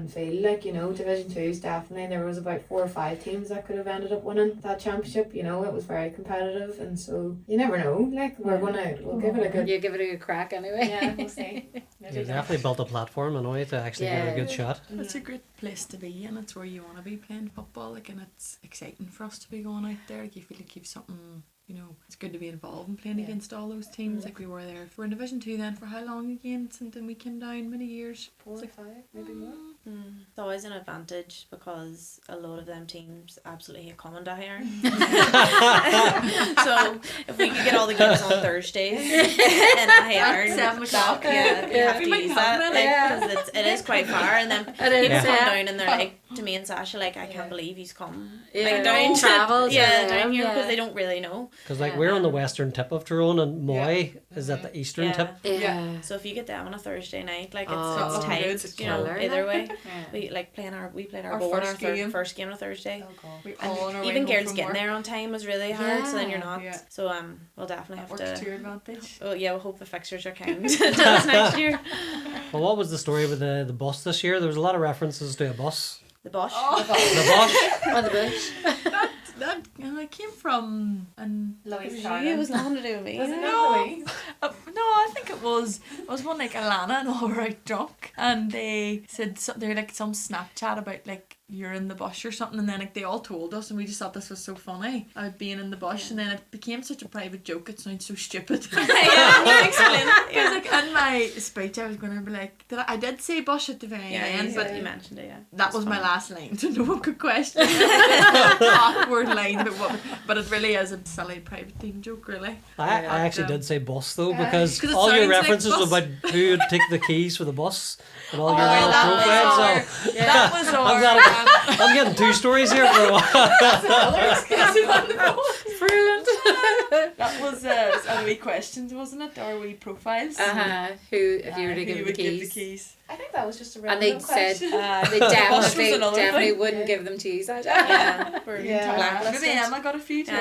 field, like, you know. Division 2 is definitely, there was about 4 or 5 teams that could have ended up winning that championship, you know. It was very competitive, and so you never know, like we'll give it a good, You give it a good crack anyway. yeah, we'll see. You definitely built a platform in a way to actually give it a good shot. It's a great place to be, and it's where you want to be playing football, like, and it's exciting for us to be going out there. Like you feel like you've something you know, it's good to be involved in playing against all those teams. Like we were there. We're in Division 2 then for how long again? Since then we came down many years. 4 or 5, maybe more. It's always an advantage because a lot of them teams absolutely hate coming to Aghyaran. So if we could get all the games on Thursdays in Aghyaran, 7 o'clock. yeah, we have to use that because it is quite far, and then people come down and they're like to me and Sasha, like, I can't believe he's come like down travel down here because they don't really know. Because like we're on the western tip of Tyrone and Moy is at the eastern tip. Yeah. So if you get them on a Thursday night, like Oh, it's tight, it's you know, killer. either way. Yeah. We played our Our board first our game. first game on a Thursday. Oh god. We all on our way Even home girls from getting work. there on time was really hard, so then you're not. Yeah. So we'll definitely have Works to to. your advantage. Oh yeah, we'll hope the fixtures are kind to us next year. Well, what was the story with the bus this year? There was a lot of references to a bus. The Bosch. The bus. On the bush. That I came from Louise It was nothing to do with me. Was it No. not Louise? no, I think it was one like Alana and all were out drunk, and they said they're like some Snapchat about like you're in the bush or something, and then like they all told us, and we just thought this was so funny about being in the bush, and then it became such a private joke. It sounds so stupid. Explain. Because like in my speech, I was going to be like, I did say bush at the very end, but you mentioned it. Yeah, that was my last line, so no one could question it. Awkward line, but it really is a silly private team joke, really. I actually did say bus though, because 'Cause it all your sounds like references bus. about who would take the keys for the bus and all your Oh, little that profiles. That was our. I'm getting two stories here for a while. Brilliant. That was our wee questions, wasn't it? Our wee profiles. Who, if you were to Who give would the give the keys? keys? I think that was just a And random they said question. they Bush was another definitely thing. wouldn't give them to you, Sasha. Yeah, we're Yeah. blacklisted. Maybe Emma got a few too.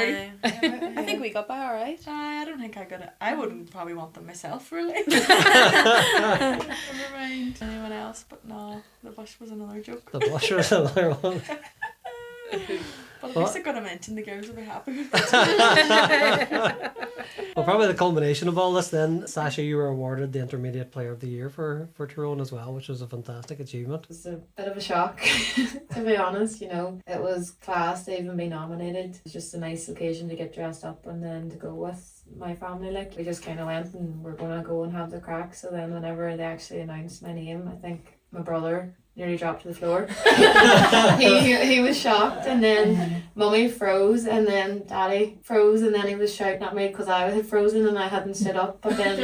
I think we got by alright. I don't think I got it. I wouldn't probably want them myself, really. Never mind anyone else, but no, the bush was another joke. The bus was another one. But at least I got to mention the girls will be happy with it. Well, probably the culmination of all this then, Sasha, you were awarded the Intermediate Player of the Year for Tyrone as well, which was a fantastic achievement. It was a bit of a shock, to be honest, you know. It was class to even be nominated. It was just a nice occasion to get dressed up and then to go with my family. Like, we just kind of went and we're going to go and have the crack. So then whenever they actually announced my name, I think my brother nearly dropped to the floor. he was shocked, and then mummy froze, and then daddy froze, and then he was shouting at me because I had frozen and I hadn't stood up. But then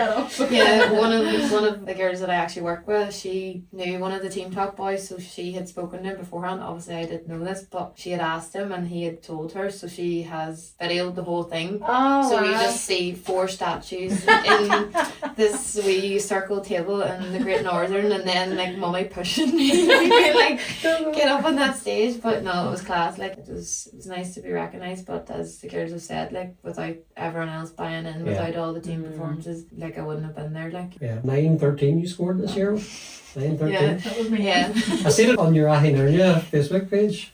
one of the girls that I actually work with, she knew one of the Team Talk boys, so she had spoken to him beforehand. Obviously I didn't know this, but she had asked him and he had told her, so she has videoed the whole thing. So you just see 4 statues in this wee circle table in the Great Northern, and then like mummy pushing me like get up on that stage. But no, it was class. Like it was nice to be recognised, but as the girls have said, like without everyone else buying in, without all the team performances, like I wouldn't have been there. Like 9-13 you scored this year. 9-13. yeah, that was me. Yeah. I seen it on your AghyNarnia Facebook page.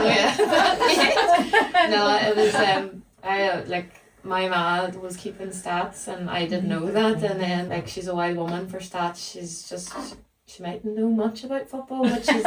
Yeah. No, it was I like my mad was keeping stats and I didn't know that, and then like she's a wild woman for stats. She mightn't know much about football, but she's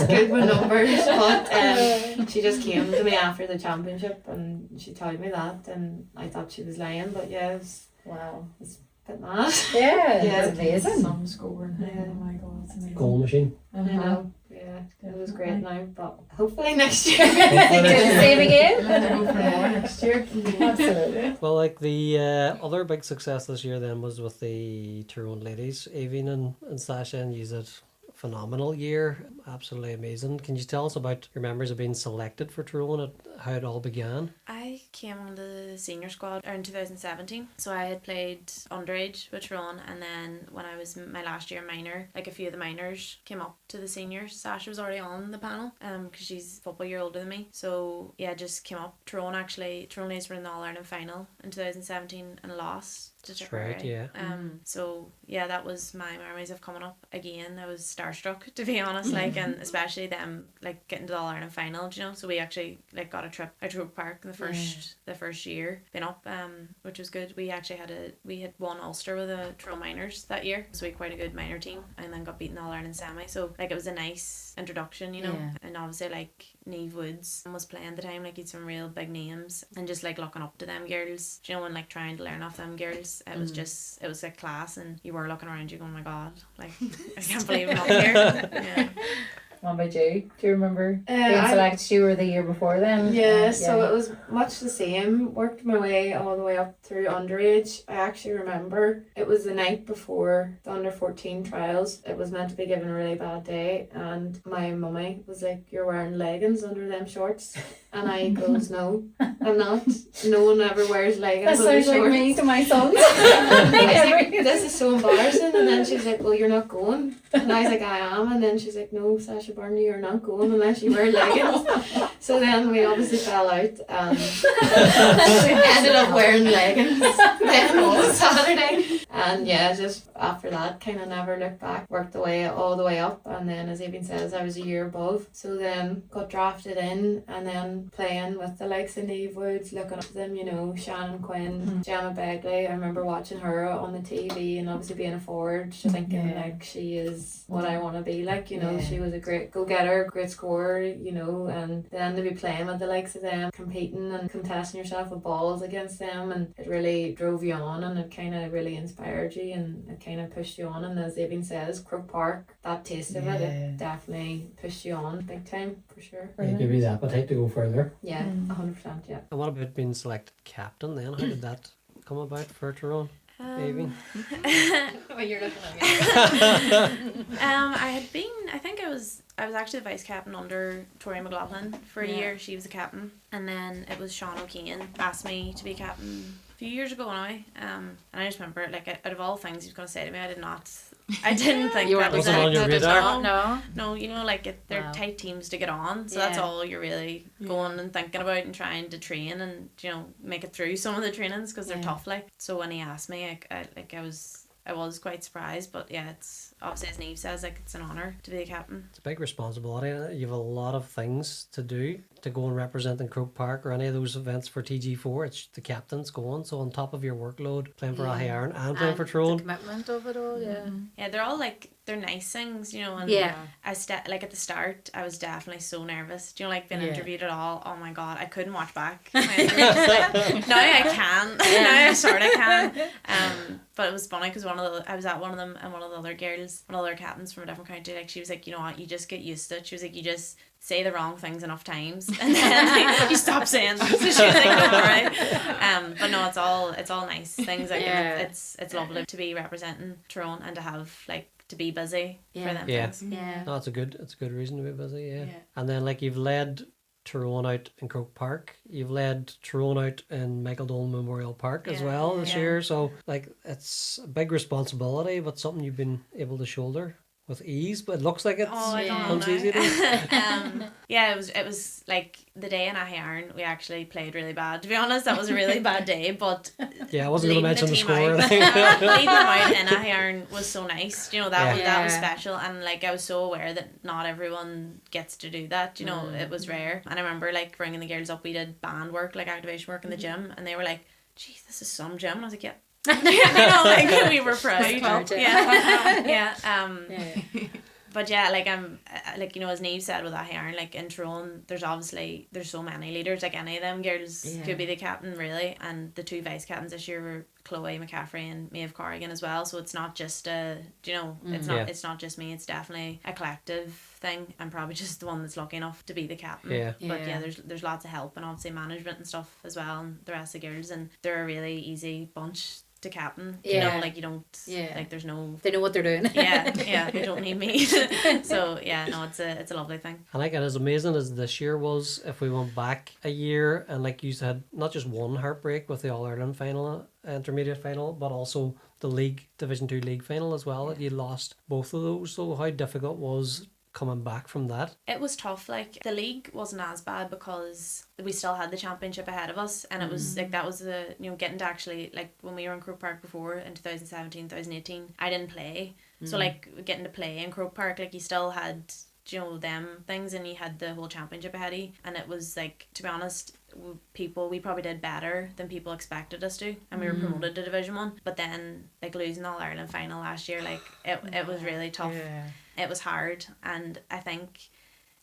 good with numbers. But she just came to me after the championship and she told me that, and I thought she was lying, but yeah, it was a bit mad. Yeah, Yeah. it's amazing. Some scoring. Yeah. Oh my god, it's amazing. Goal machine. I know. Yeah, it was great now, but hopefully next year. Do the same again. Go for more next year. Absolutely. Well, like the other big success this year then was with the Tyrone Ladies, Aoibhinn and Sasha, and you had a phenomenal year, absolutely amazing. Can you tell us about your memories of being selected for Tyrone and how it all began? I came on the senior squad in 2017, so I had played underage with Tyrone, and then when I was my last year minor, like a few of the minors came up to the seniors. Sasha was already on the panel because she's a football year older than me, so yeah, just came up. Tyrone Ladies were in the All-Ireland final in 2017 and lost to That's right, Tipperary. yeah. So yeah, that was my memories of coming up again. I was starstruck, to be honest, like, and especially them like getting to the All-Ireland final, you know. So we actually like got a trip out to Croke Park in the first year been up, which was good. We actually had won Ulster with the Tyrone Minors that year, so we had quite a good minor team, and then got beaten the All-Ireland semi. So like it was a nice introduction, you know. Yeah. And obviously like Niamh Woods was playing the time, like he'd some real big names, and just like looking up to them girls, do you know, and like trying to learn off them girls. It was just, it was like class, and you were looking around you going, oh my god, like I can't believe I'm up here. Yeah. What about you? Do you remember being I- selected? You were the year before then. Yeah, so it was much the same. Worked my way all the way up through underage. I actually remember it was the night before the under 14 trials. It was meant to be given a really bad day, and my mummy was like, "You're wearing leggings under them shorts," and I goes, "No, I'm not. No one ever wears leggings That under sounds like shorts." me to my sons. I was like, "This is so embarrassing," and then she's like, "Well, you're not going," and I was like, "I am," and then she's like, "No, Sasha, Byrne, you're not going unless you wear leggings." So then we obviously fell out and we ended up wearing leggings then on Saturday. And yeah, just after that, kind of never looked back. Worked the way all the way up, and then as Aoibhinn says, I was a year above. So then got drafted in, and then playing with the likes of Niamh Woods, looking up to them, you know, Shannon Quinn, Gemma Begley. I remember watching her on the TV, and obviously being a forward, just thinking like she is what I want to be like. You know, she was a great go-getter, great scorer, you know, and then to be playing with the likes of them, competing and contesting yourself with balls against them, and it really drove you on, and it kind of really inspired you, and it kind of pushed you on. And as Aoibhinn says, Croke Park, that taste of it definitely pushed you on big time for sure. Yeah, give you the appetite to go further. Yeah, 100%. Yeah. And what about being selected captain then? How did that come about for Tyrone? Aoibhinn? Well, you're looking at me. I think I was actually the vice captain under Tori McLaughlin for a year. She was the captain, and then it was Sean O'Kane asked me to be captain a few years ago now. And I just remember, like, out of all things he was going to say to me, I didn't think You that weren't was on your radar? No, you know, like they're Wow. tight teams to get on, so that's all you're really going and thinking about and trying to train and, you know, make it through some of the trainings because they're tough. Like, so when he asked me, I was quite surprised, but yeah, it's obviously, as Niamh says, like, it's an honour to be the captain. It's a big responsibility. You have a lot of things to do to go and represent in Croke Park or any of those events for TG4. It's the captain's going, so on top of your workload, playing for Aghyaran and playing for The Tyrone. commitment of it all, Yeah, they're all like, they're nice things, you know, and like at the start, I was definitely so nervous. Do you know, like being interviewed at all? Oh my god, I couldn't watch back. My interviews, like, now I can. Now I sort of can. But it was funny because I was at one of them, and one of the other girls, one of the other captains from a different county, like, she was like, you know what, you just get used to it. She was like, you just say the wrong things enough times and then like, you stop saying them. So she was like, don't worry. But no, it's all nice things. Like, it's lovely to be representing Tyrone and to have, like, to be busy for them things. No, it's a good reason to be busy, And then, like, you've led Tyrone out in Croke Park, you've led Tyrone out in Michael Dolan Memorial Park as well this year, so like it's a big responsibility, but something you've been able to shoulder with ease. But it looks like it's comes easy to it was like the day in Aghyaran we actually played really bad, to be honest. That was a really bad day, but I wasn't going to mention the score or leading anything. them out in Aghyaran was so nice, you know, that was special, and like I was so aware that not everyone gets to do that, you know. It was rare, and I remember like bringing the girls up, we did band work, like activation work in the gym, and they were like, geez, this is some gym, and I was like, yeah. You know, like we were proud. But yeah, like like, you know, as Niamh said with Aghyaran, like in Tyrone, there's so many leaders, like any of them girls could be the captain really, and the two vice captains this year were Chloe McCaffrey and Maeve Corrigan as well, so it's not just it's not just me, it's definitely a collective thing. I'm probably just the one that's lucky enough to be the captain, but there's lots of help and obviously management and stuff as well, and the rest of the girls, and they're a really easy bunch to captain, you know, like you don't like there's no, they know what they're doing. they don't need me. So no, it's a lovely thing. And like, as amazing as this year was, if we went back a year and like you had not just one heartbreak with the All-Ireland final, intermediate final, but also the league, Division 2 league final as well, that you lost both of those. So how difficult was coming back from that? It was tough. Like, the league wasn't as bad because we still had the championship ahead of us, and it was like, that was the, you know, getting to actually, like when we were in Croke Park before in 2017 2018, I didn't play, so like getting to play in Croke Park, like you still had, you know, them things, and you had the whole championship ahead of you, and it was like, to be honest, we probably did better than people expected us to, and we were promoted to Division 1, but then like losing the All-Ireland final last year, like it was really tough. It was hard, and I think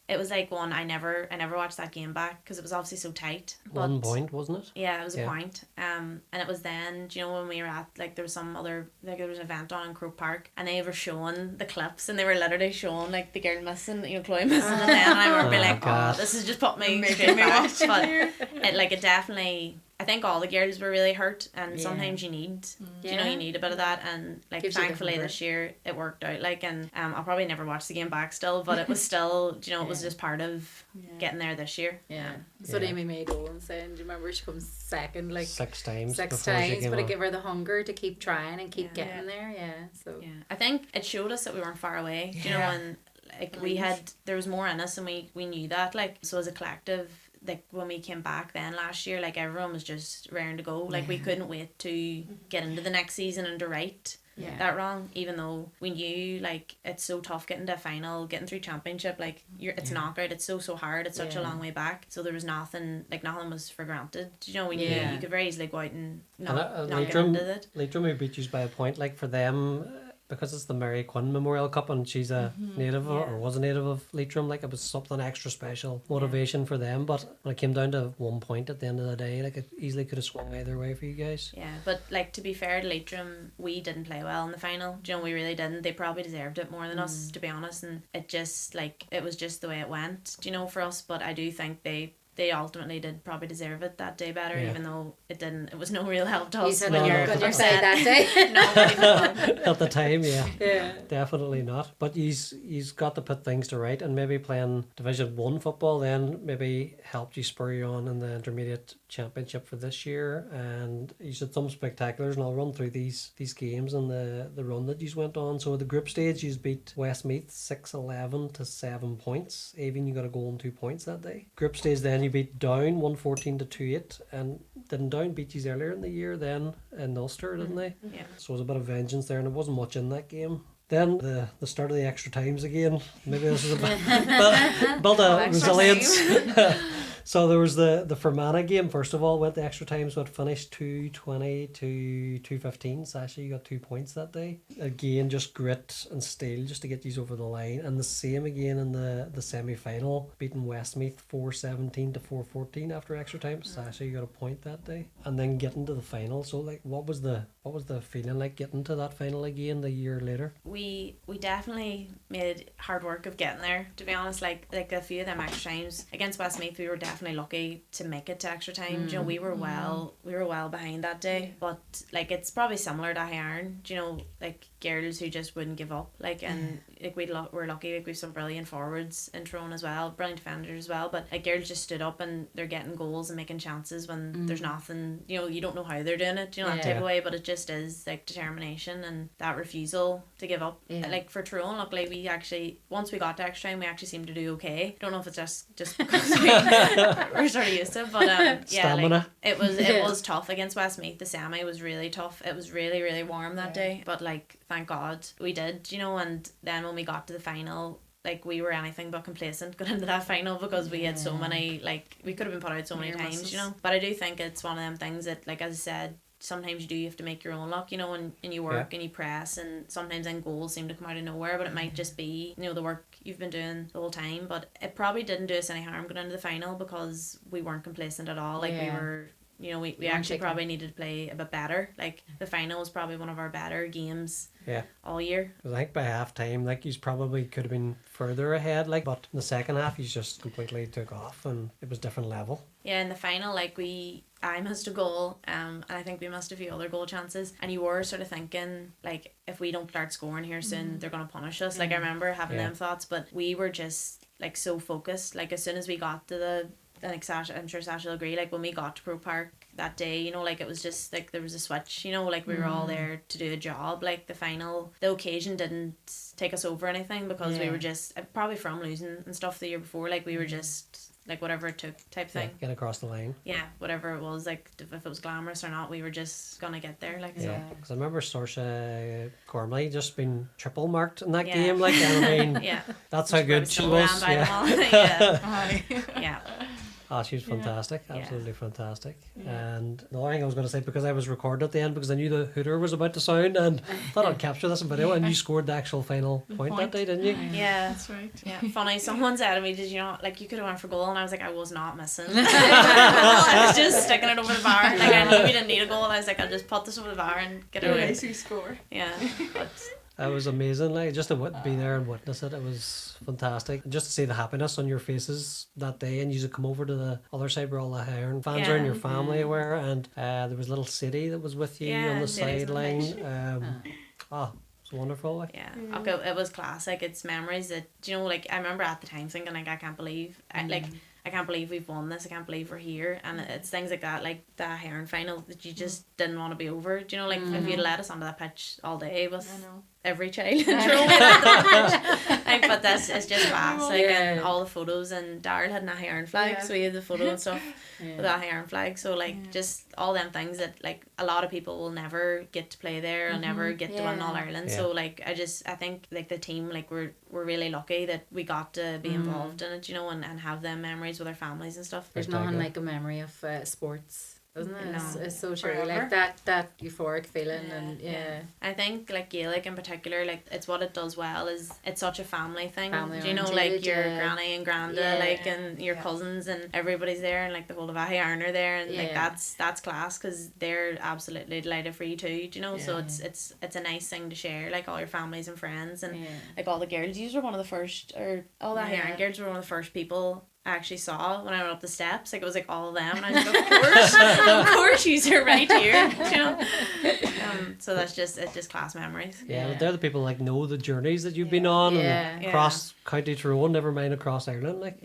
it was like one I never watched that game back because it was obviously so tight. 1 point, wasn't it? Yeah, it was Yeah. a point. And it was then, do you know, when we were at, like, there was some other, like, there was an event on in Croke Park, and they were showing the clips, and they were literally showing, like, the girl missing, you know, Chloe missing, and then I remember being like, God. this is just put me Making straight me back. watch it But here. it definitely, I think all the girls were really hurt, and Yeah. sometimes you need, you know, Yeah. you need a bit of that, and, like, Gives you the thankfully hunger. this year it worked out, like, and I'll probably never watch the game back still, but it was still, do you know, it was Yeah. just part of getting there this year. Yeah. So Yeah. Amy May Dolan saying, do you remember she comes second, like 6 times. six before she times, came but it on. gave her the hunger to keep trying and keep Yeah. getting there. Yeah. So Yeah, I think it showed us that we weren't far away. Do you know, Yeah. and like we had, there was more in us, and we knew that. Like, so as a collective, like when we came back then last year, like everyone was just raring to go. Like we couldn't wait to get into the next season and to right Yeah. that wrong. Even though we knew like it's so tough getting to a final, getting through championship. Like it's knockout. It's so hard. It's such a Yeah. long way back. So there was nothing was for granted. Do you know, we knew Yeah. you could very easily go out and And, not get Leitrim, into it. Leitrim we beat you by a point. Like for them, because it's the Mary Quinn Memorial Cup and she's a native or was a native of Leitrim, like it was something extra special motivation for them. But when it came down to 1 point at the end of the day, like it easily could have swung either way for you guys. Yeah, but like to be fair to Leitrim, we didn't play well in the final. Do you know, we really didn't. They probably deserved it more than us, to be honest. And it just like it was just the way it went. Do you know, for us? But I do think they ultimately did probably deserve it that day better, Yeah. even though it didn't. It was no real help to you us. said No, on no, your no. on your side that day. No, not even at all. At the time, yeah. Yeah. Definitely not. But he's got to put things to right, and maybe playing Division 1 football then maybe helped you spur you on in the intermediate championship for this year. And you had some spectaculars, and I'll run through these games and the run that you went on. So the group stage, you beat Westmeath 6-11 to 7 points. Aoibhinn, you got a goal and 2 points that day. Group stage then you beat Down 114 to 2-8, and didn't Down beat you earlier in the year then in Ulster, didn't they? Yeah. So it was a bit of vengeance there, and there wasn't much in that game. Then the start of the extra times again. Maybe this is a bit built a Extra resilience. So there was the Fermanagh game, first of all, went the extra time, so it finished 220 to 215. Sasha, you got 2 points that day. Again, just grit and steel just to get you over the line. And the same again in the semi-final, beating Westmeath 417 to 414 after extra time. Sasha, you got a point that day. And then getting to the final. So like what was the feeling like getting to that final again the year later? We definitely made hard work of getting there, to be honest. Like a few of them extra times against Westmeath, we were definitely lucky to make it to extra time. You know, we were well behind that day. But like it's probably similar to Aghyaran, you know, like girls who just wouldn't give up. Like and like we're lucky, like we've some brilliant forwards in Tyrone as well, brilliant defenders as well. But like girls just stood up and they're getting goals and making chances when there's nothing, you know, you don't know how they're doing it, you know, that type of way, but it just is like determination and that refusal to give up. Yeah. Like for Tyrone, luckily we actually, once we got to extra time, we actually seemed to do okay. Don't know if it's just because we're sort of used to it, but yeah, Stamina. like, it was tough against Westmeath. The semi was really tough. It was really, really warm that day, but like thank God we did, you know. And then when we got to the final, like we were anything but complacent going into that final because we had so many, like we could have been put out so many Near times, misses. you know. But I do think it's one of them things that, like as I said, sometimes you have to make your own luck, you know, and you work and you press, and sometimes then goals seem to come out of nowhere, but it might just be, you know, the work you've been doing the whole time. But it probably didn't do us any harm going into the final because we weren't complacent at all. Like we were, you know, we weren't actually shaking. probably needed to play a bit better. Like the final was probably one of our better games Yeah. all year. I think by half time, like you probably could have been further ahead, like, but in the second half, you just completely took off, and it was different level. Yeah, in the final, like I missed a goal, and I think we missed a few other goal chances, and you were sort of thinking, like, if we don't start scoring here soon, they're gonna punish us. Like I remember having them thoughts, but we were just like so focused. Like as soon as we got to I think Sasha, I'm sure Sasha will agree, like when we got to Croke Park that day, you know, like it was just like there was a switch, you know, like we were all there to do a job. Like the occasion didn't take us over anything because we were just probably from losing and stuff the year before, like we were just like whatever it took type thing. Get across the line. Yeah, whatever it was, like if it was glamorous or not, we were just gonna get there. Like Yeah, because I remember Sasha Gormley just been triple marked in that Yeah. game. Like, I mean, yeah, that's how good she Still was. ran by them Yeah. all. Yeah, Aye. yeah. Oh, she was fantastic. Yeah. Absolutely fantastic. And the other thing I was going to say, because I was recording at the end, because I knew the hooter was about to sound, and I thought I'd capture this in video, and you scored the actual final point that day, didn't you? Yeah. That's right. Yeah, funny. Someone said to me, "Did you not like you could have went for goal?" And I was like, "I was not missing. I was just sticking it over the bar. Like I knew we didn't need a goal. And I was like, I'll just put this over the bar and get it away." Nice who score. Yeah, but It was amazing, like just to be there and witness it. It was fantastic. And just to see the happiness on your faces that day, and you to come over to the other side where all the Aghyaran fans are and your family were, and there was little Sadie that was with you on the Sadie's on the sideline. It's wonderful. Like. yeah, okay, it was classic. It's memories that like I remember at the time thinking like I can't believe I can't believe we've won this. I can't believe we're here. And it's things like that, like the Aghyaran final that you just didn't want to be over. Do you know, like if you'd let us onto that pitch all day with every child in Tyrone like, but this is just class. Like and all the photos, and Daryl had an Aghyaran flag, so we had the photo and stuff with the Aghyaran flag. So like just all them things that like a lot of people will never get to play there or never get to win All Ireland. So like I think like the team, like we're really lucky that we got to be involved in it, you know, and have them memories with our families and stuff. There's nothing like a memory of sports, isn't it? No. It's so true. Forever. Like that euphoric feeling, and I think like Gaelic in particular, like it's what it does well is it's such a family thing. Family Do you know, oriented, like your granny and granda, like and your cousins and everybody's there, and like the whole of Aghyaran are there, and like that's class because they're absolutely delighted for you too. Do you know? So it's a nice thing to share, like all your families and friends, and like all the girls. You were one of the first, or all the Aghyaran girls were one of the first people I actually saw when I went up the steps. Like it was like all of them, and I was like, of course, you're right here. You know, so it's just class memories. Yeah, they're the people like know the journeys that you've been on and across County Tyrone, never mind across Ireland. Like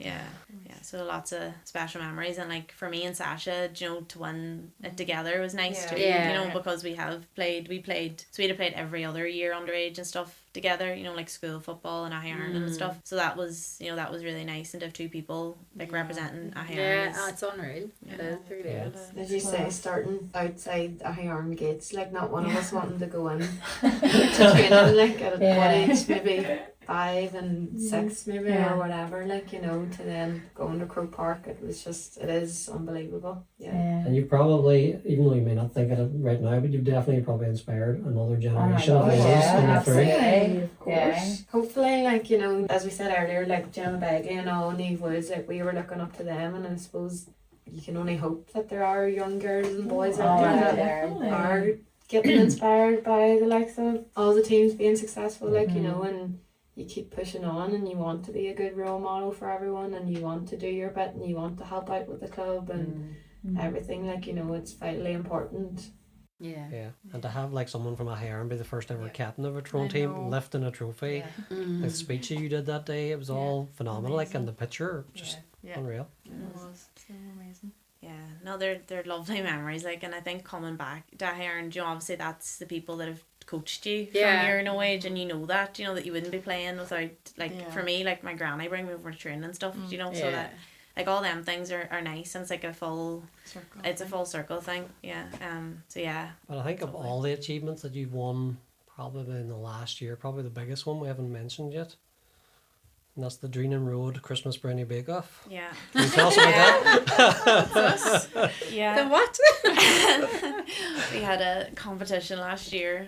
So lots of special memories, and like for me and Sasha, you know, to win it together was nice too. Yeah. You know, because we had played every other year underage and stuff together, you know, like school football and Aghyaran and stuff. So that was really nice, and to have two people like representing Aghyaran. Yeah, it's unreal. It is, it really is. As you say, starting outside Aghyaran gates, like not one of us wanting to go in to training, like at what age, maybe 5 and 6 maybe or whatever, like, you know, to then going to Croke Park, it is unbelievable. And you probably, even though you may not think of it right now, but you've definitely probably inspired another generation of ladies coming through. Of course. Hopefully, like, you know, as we said earlier, like Jim Begley and all, Niamh Woods, like we were looking up to them, and I suppose you can only hope that there are young girls and boys out there that are getting inspired by the likes of all the teams being successful, like, you know, and you keep pushing on, and you want to be a good role model for everyone, and you want to do your bit, and you want to help out with the club and everything, like, you know, it's vitally important. Yeah, and to have like someone from Aghyaran be the first ever captain of a Tyrone team, lifting a trophy, the speech you did that day, it was all phenomenal. Like, and the picture, just unreal. It was so amazing. Yeah, no, they're lovely memories. Like, and I think coming back to Aghyaran, you know, obviously that's the people that have coached you from your no age, and you know that you wouldn't be playing without, like, for me, like my granny bring me over to training and stuff, you know, so that like all them things are nice, and it's like a full circle thing. But I think of all the achievements that you've won probably in the last year, probably the biggest one we haven't mentioned yet, and that's the Dreenan Road Christmas Brownie Bake Off. Yeah. Can you tell us about that? Yeah. The what? We had a competition last year.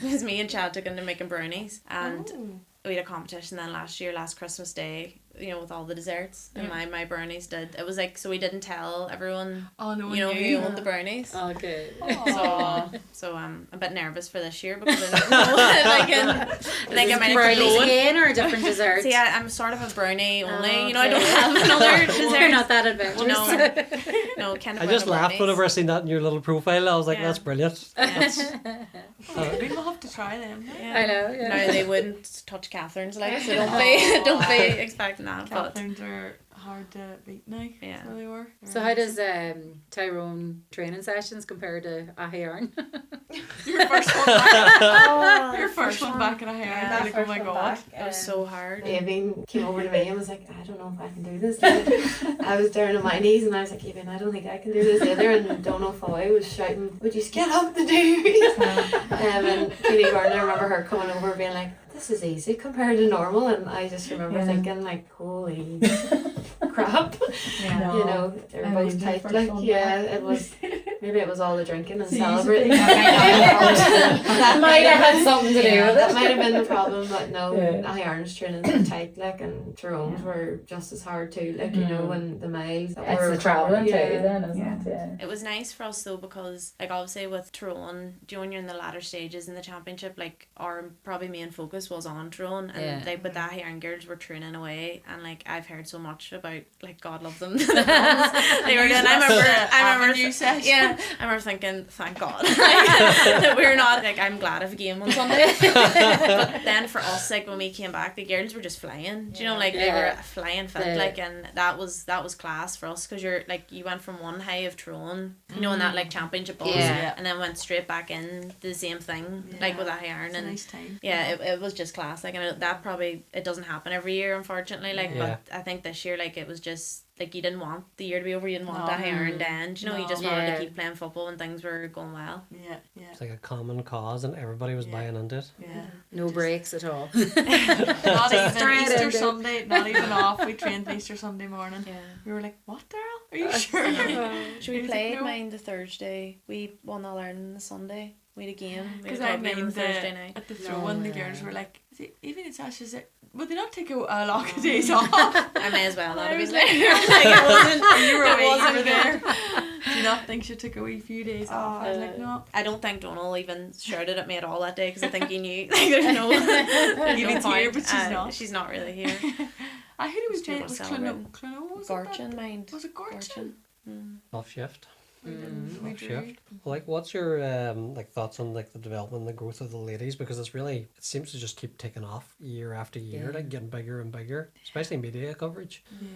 It was me and Chad took into making brownies, and we had a competition then last Christmas Day, you know, with all the desserts, and my brownies did. It was like, so we didn't tell everyone, you know, who owned the brownies. Oh, good. So I'm a bit nervous for this year because I don't know, like I might have brownies again or a different dessert? See, I'm sort of a brownie only. You know, I don't have another dessert. You're not that adventurous. No, kind of. I just laughed whenever I seen that in your little profile. I was like, that's brilliant. We'll have to try them. I know. Yeah. No, they wouldn't touch Catherine's, like, so don't be expecting that. Catherine's are hard to beat now. Yeah, so they were. So how does Tyrone training sessions compare to Aghyaran? Your first one back. Your first one back at Aghyaran. Like, oh my god, it was so hard. Aoibhinn came over to me and was like, I don't know if I can do this. Like, I was down on my knees and I was like, Aoibhinn, I don't think I can do this either. And Donal Foy was shouting, would you get up the do? And Katie Byrne, I remember her coming over being like, this is easy compared to normal, and I just remember thinking like, holy crap. Yeah. You know, they were And both then tight. first Like, one yeah, back. it was. Maybe it was all the drinking and So you used to celebrating. think- That Might have had something to do yeah, with that it. might have been the problem, but no, Yeah. Aghyaran's training was tight, like, and Tyrone's were just as hard too, like, you know, and the miles. that It's were- the travelling yeah. too then, isn't Yeah. it? Yeah. It was nice for us though because like obviously with Tyrone, when you're in the latter stages in the championship, like our probably main focus was on Tyrone, and Yeah. like but the Aghyaran girls were training away, and like I've heard so much about like God love them. The mums they were doing. I remember yeah, I remember thinking thank God that we're not like I'm glad of a game on Sunday. But then for us, like when we came back, the girls were just flying. Do you know, like they were flying fit, like, and that was class for us because you're like you went from one high of Tyrone, you know, in that like championship buzz, Yeah. and then went straight back in the same thing, like with Aghyaran, It's a and nice time. yeah, it was just class. Like, and that probably it doesn't happen every year, unfortunately. Like, Yeah. but I think this year, like, it was just like you didn't want the year to be over. You didn't want No. Aghyaran to end. You know, you No. just wanted Yeah. to keep playing football and things were going well. Yeah, yeah, It's like a common cause and everybody was Yeah. buying into it. yeah. No breaks at all. Not even Straight Easter into it. Sunday, not even off. We trained Easter Sunday morning. Yeah. We were like, what, Daryl? Are you sure? Should we He's play like, "No." mine the Thursday? We won All Ireland on the Sunday. We had a game. We Because had a I club game on mean, the Thursday night. at the No throw-in, the way. girls were like, even in Sasha said, would they not take a lot of days off? I may as well not I have was been like, there. Like, it wasn't. you were it away, you wasn't were good. there. Do you not think she took a wee few days off? I was like, no. I don't think Donal even shouted at me at all that day because I think he knew. Like, there's no. Evie's no here, point. but she's not. She's not really here. I heard it was People Jane. Was celebrating. Cluno? Was Gorchin, it mind. that? Was it Gorchin? Off shift. We Off drew. shift. Like, what's your like thoughts on like the development and the growth of the ladies? Because it's really, it seems to just keep taking off year after year, Yeah. like getting bigger and bigger, especially media coverage. Yeah.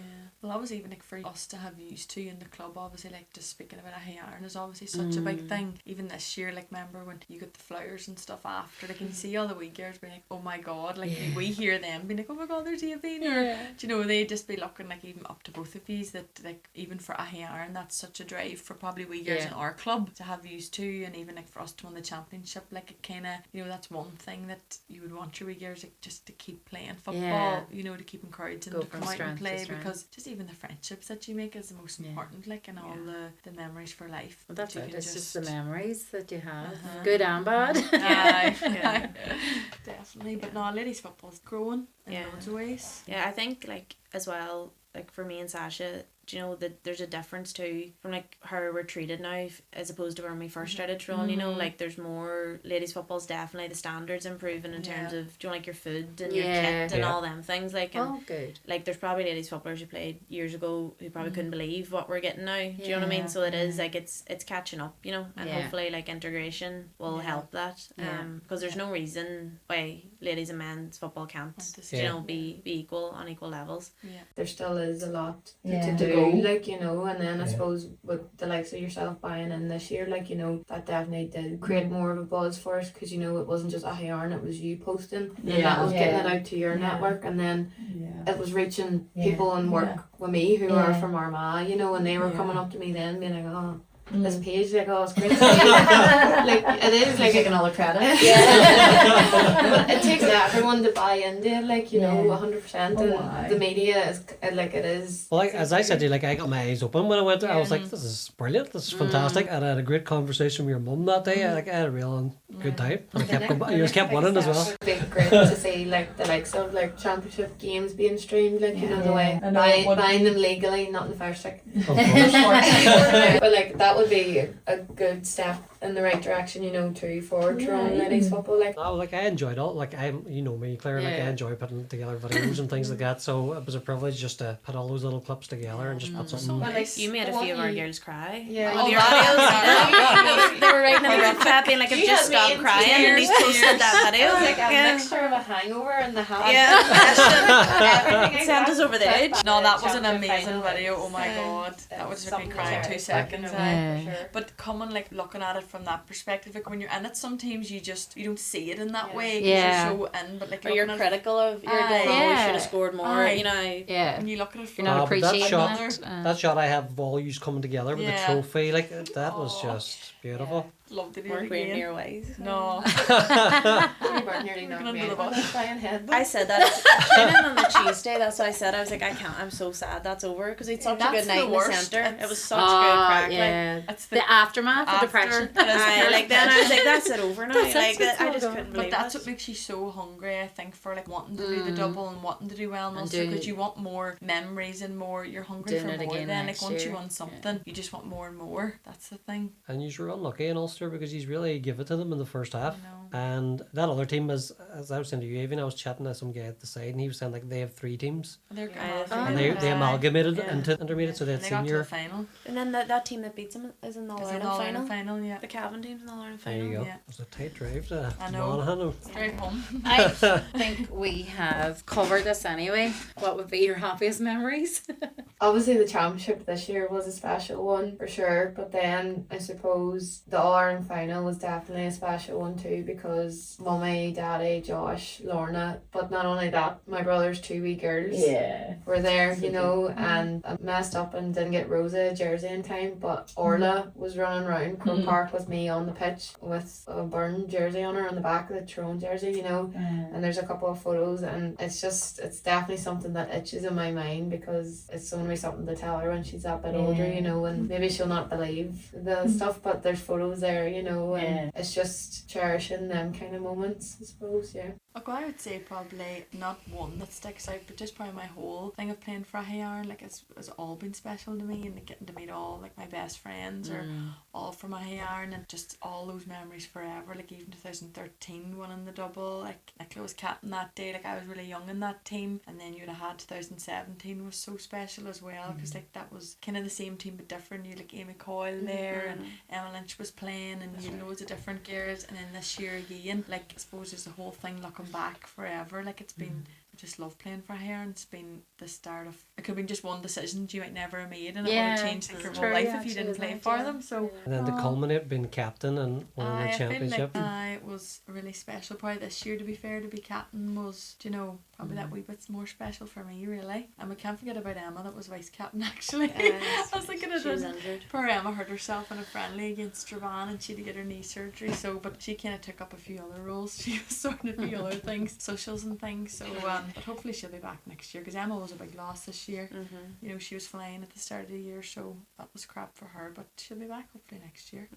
Well, that was even like for us to have used to in the club, obviously, like just speaking about Aghyaran is obviously such a big thing. Even this year, like remember when you got the flowers and stuff after, like you see all the wee girls being like, oh my god, like we hear them being like, oh my god, there's Aoibhinn, or do you know, they just be looking like even up to both of these that like even for Aghyaran that's such a drive for probably wee girls in our club to have used to, and even like for us to win the championship, like it kind of, you know, that's one thing that you would want your wee girls like just to keep playing football, Yeah. you know, to keep encouraging Go them to from come out and strength to play, strength. because just even the friendships that you make is the most Yeah. important, like, and all the memories for life. Well, that's that it. you It's can just the memories that you have, Uh-huh. good and bad. Aye, definitely. But no, ladies football's growing in Yeah. loads of ways. Yeah, I think like as well, like for me and Sasha, do you know that there's a difference too from like how we're treated now as opposed to when we first started Tyrone, you know, like there's more ladies football's definitely the standards improving in terms of do you know, like your food and your Yeah. kit and Yeah. all them things, like, and Oh, good. like there's probably ladies footballers who played years ago who probably couldn't believe what we're getting now. Do you know what I mean? Yeah, So it is like it's catching up, you know, and Yeah. hopefully like integration will Yeah. help that. Yeah. Because there's no reason why ladies and men's football can't, Want to you Yeah. know, be equal on equal levels. Yeah. There still is a lot Yeah. to To do, go. like, you know, and then I Yeah. suppose with the likes of yourself buying in this year, like, you know, that definitely did create more of a buzz for us, because, you know, it wasn't just Aghyaran, it was you posting, and then that was getting it out to your Yeah. network, and then Yeah. it was reaching Yeah. people in work Yeah. with me who are Yeah. from Armagh, you know, and they were Yeah. coming up to me then being like, oh, Mm. this page, like, oh, it's great to see. Like, it is, like, taking all the credit. but it takes everyone to buy into it, like, you know, Yeah. 100%, Oh, and aye. the media is, like, it is. Well, like, as I said to you, like, I got my eyes open when I went there. I was like, this is brilliant, this is fantastic. And I had a great conversation with your mum that day. I had a real good time. And I kept going, you just kept winning as well. It would be great to see, like, the likes of, like, championship games being streamed, like, you know, the way, I know what- buying them legally, not in the fire stick. Of course. But, like, that would be a good step in the right direction, you know, too, for Tyrone ladies football, like. No, like, I enjoyed all, like, you know me, Claire, like, I Yeah. enjoy putting together videos and things like that. So it was a privilege just to put all those little clips together and just put something. Well, like, You made a what few of our you- girls cry. Yeah. With Oh, your videos. They were writing in the group chat being like, I've You just had me stopped in crying and he's tears. posted that video. It was like a Yeah. mixture of a hangover and the hat. Yeah. Everything Sent us over the edge. No, that was an Championship amazing final. video. Oh my It's, god, that would just make me something cry in to 2 share, seconds. you know, Yeah. for sure. But coming like looking at it from that perspective, like when you're in it, sometimes you don't see it in that Yeah. way. 'Cause Yeah. You're so in, but like Or you're looking at it, critical of your Aye. goal. Oh, we Yeah. should have scored more. Aye. You know. Yeah. when you look at it from You're not Ah, but that appreciating shot- it. That shot I have of all yous coming together with Yeah. the trophy, like, that was Aw. just beautiful. love to do it Weren't we again. near ways? No. We weren't nearly Looking knocked under me the out bus. with a flying head. I said that training on the Tuesday. That's what I said. I was like, I can't. I'm so sad that's over because it's such a That's good night the in the worst. centre. It's- It was such good crack. Like, yeah. It's The aftermath of depression. like then I was like, that's it over now. That's Like it, I just it's couldn't But believe that's it. what makes you so hungry, I think, for like wanting to do the double and wanting to do well and And also doing- because you want more memories and more. You're hungry Doing for it more. again Then next like once you year. want something, you just want more and more. That's the thing. And you were unlucky in Ulster because he's really give it to them in the first half. I know. And that other team, as I was saying to you, even I was chatting to some guy at the side, and he was saying like they have 3 teams, They're Yeah. good. and they amalgamated Yeah. into intermediate, so they had And they got to senior. the final. And then that team that beats them is in the All Is it Ireland all final. in the final? Yeah. The Cavan team's in the All Ireland There final. you go. Yeah. It was a tight drive to I know. Monaghan. Straight home. I think we have covered this anyway. What would be your happiest memories? Obviously, the championship this year was a special one for sure, but then I suppose the All Ireland final was definitely a special one too because Mummy, Daddy, Josh, Lorna, but not only that, my brother's 2 wee girls were there, you know, and I messed up and didn't get Rosa a jersey in time, but Orla was running around Croke Park with me on the pitch with a Byrne jersey on her on the back of the Tyrone jersey, you know. And there's a couple of photos and it's definitely something that itches in my mind because it's going to be something to tell her when she's a bit older, you know, and maybe she'll not believe the stuff, but there's photos there, you know, and it's just cherishing them kind of moments, I suppose, yeah. Okay, I would say probably not one that sticks out, but just probably my whole thing of playing for Aghyaran, like it's all been special to me, and like, getting to meet all like my best friends or all from Aghyaran, and just all those memories forever. Like even 2013 winning the double, like Nicola was captain that day, like I was really young in that team, and then you'd have had 2017 was so special as well because like that was kind of the same team but different. You had like Amy Coyle there and Emma Lynch was playing, and you had loads of different gears, and then this year again, like I suppose there's the whole thing looking back forever. Like it's been, I just love playing for Aghyaran. It's been the start of, it could have been just one decision you might never have made, and it would have changed like, your whole life if you didn't play for them. So And then to culminate being captain and winning the I feel championship. like it was really special. Probably this year, to be fair, to be captain was, you know, probably that wee bit more special for me, really. And we can't forget about Emma, that was vice captain actually. I was thinking of She was it. injured. Poor Emma hurt herself in a friendly against Strabane and she had to get her knee surgery. So, but she kind of took up a few other roles. She was sorting a few other things, socials and things. So, but hopefully she'll be back next year because Emma was a big loss this year. You know, she was flying at the start of the year, so that was crap for her. But she'll be back hopefully next year.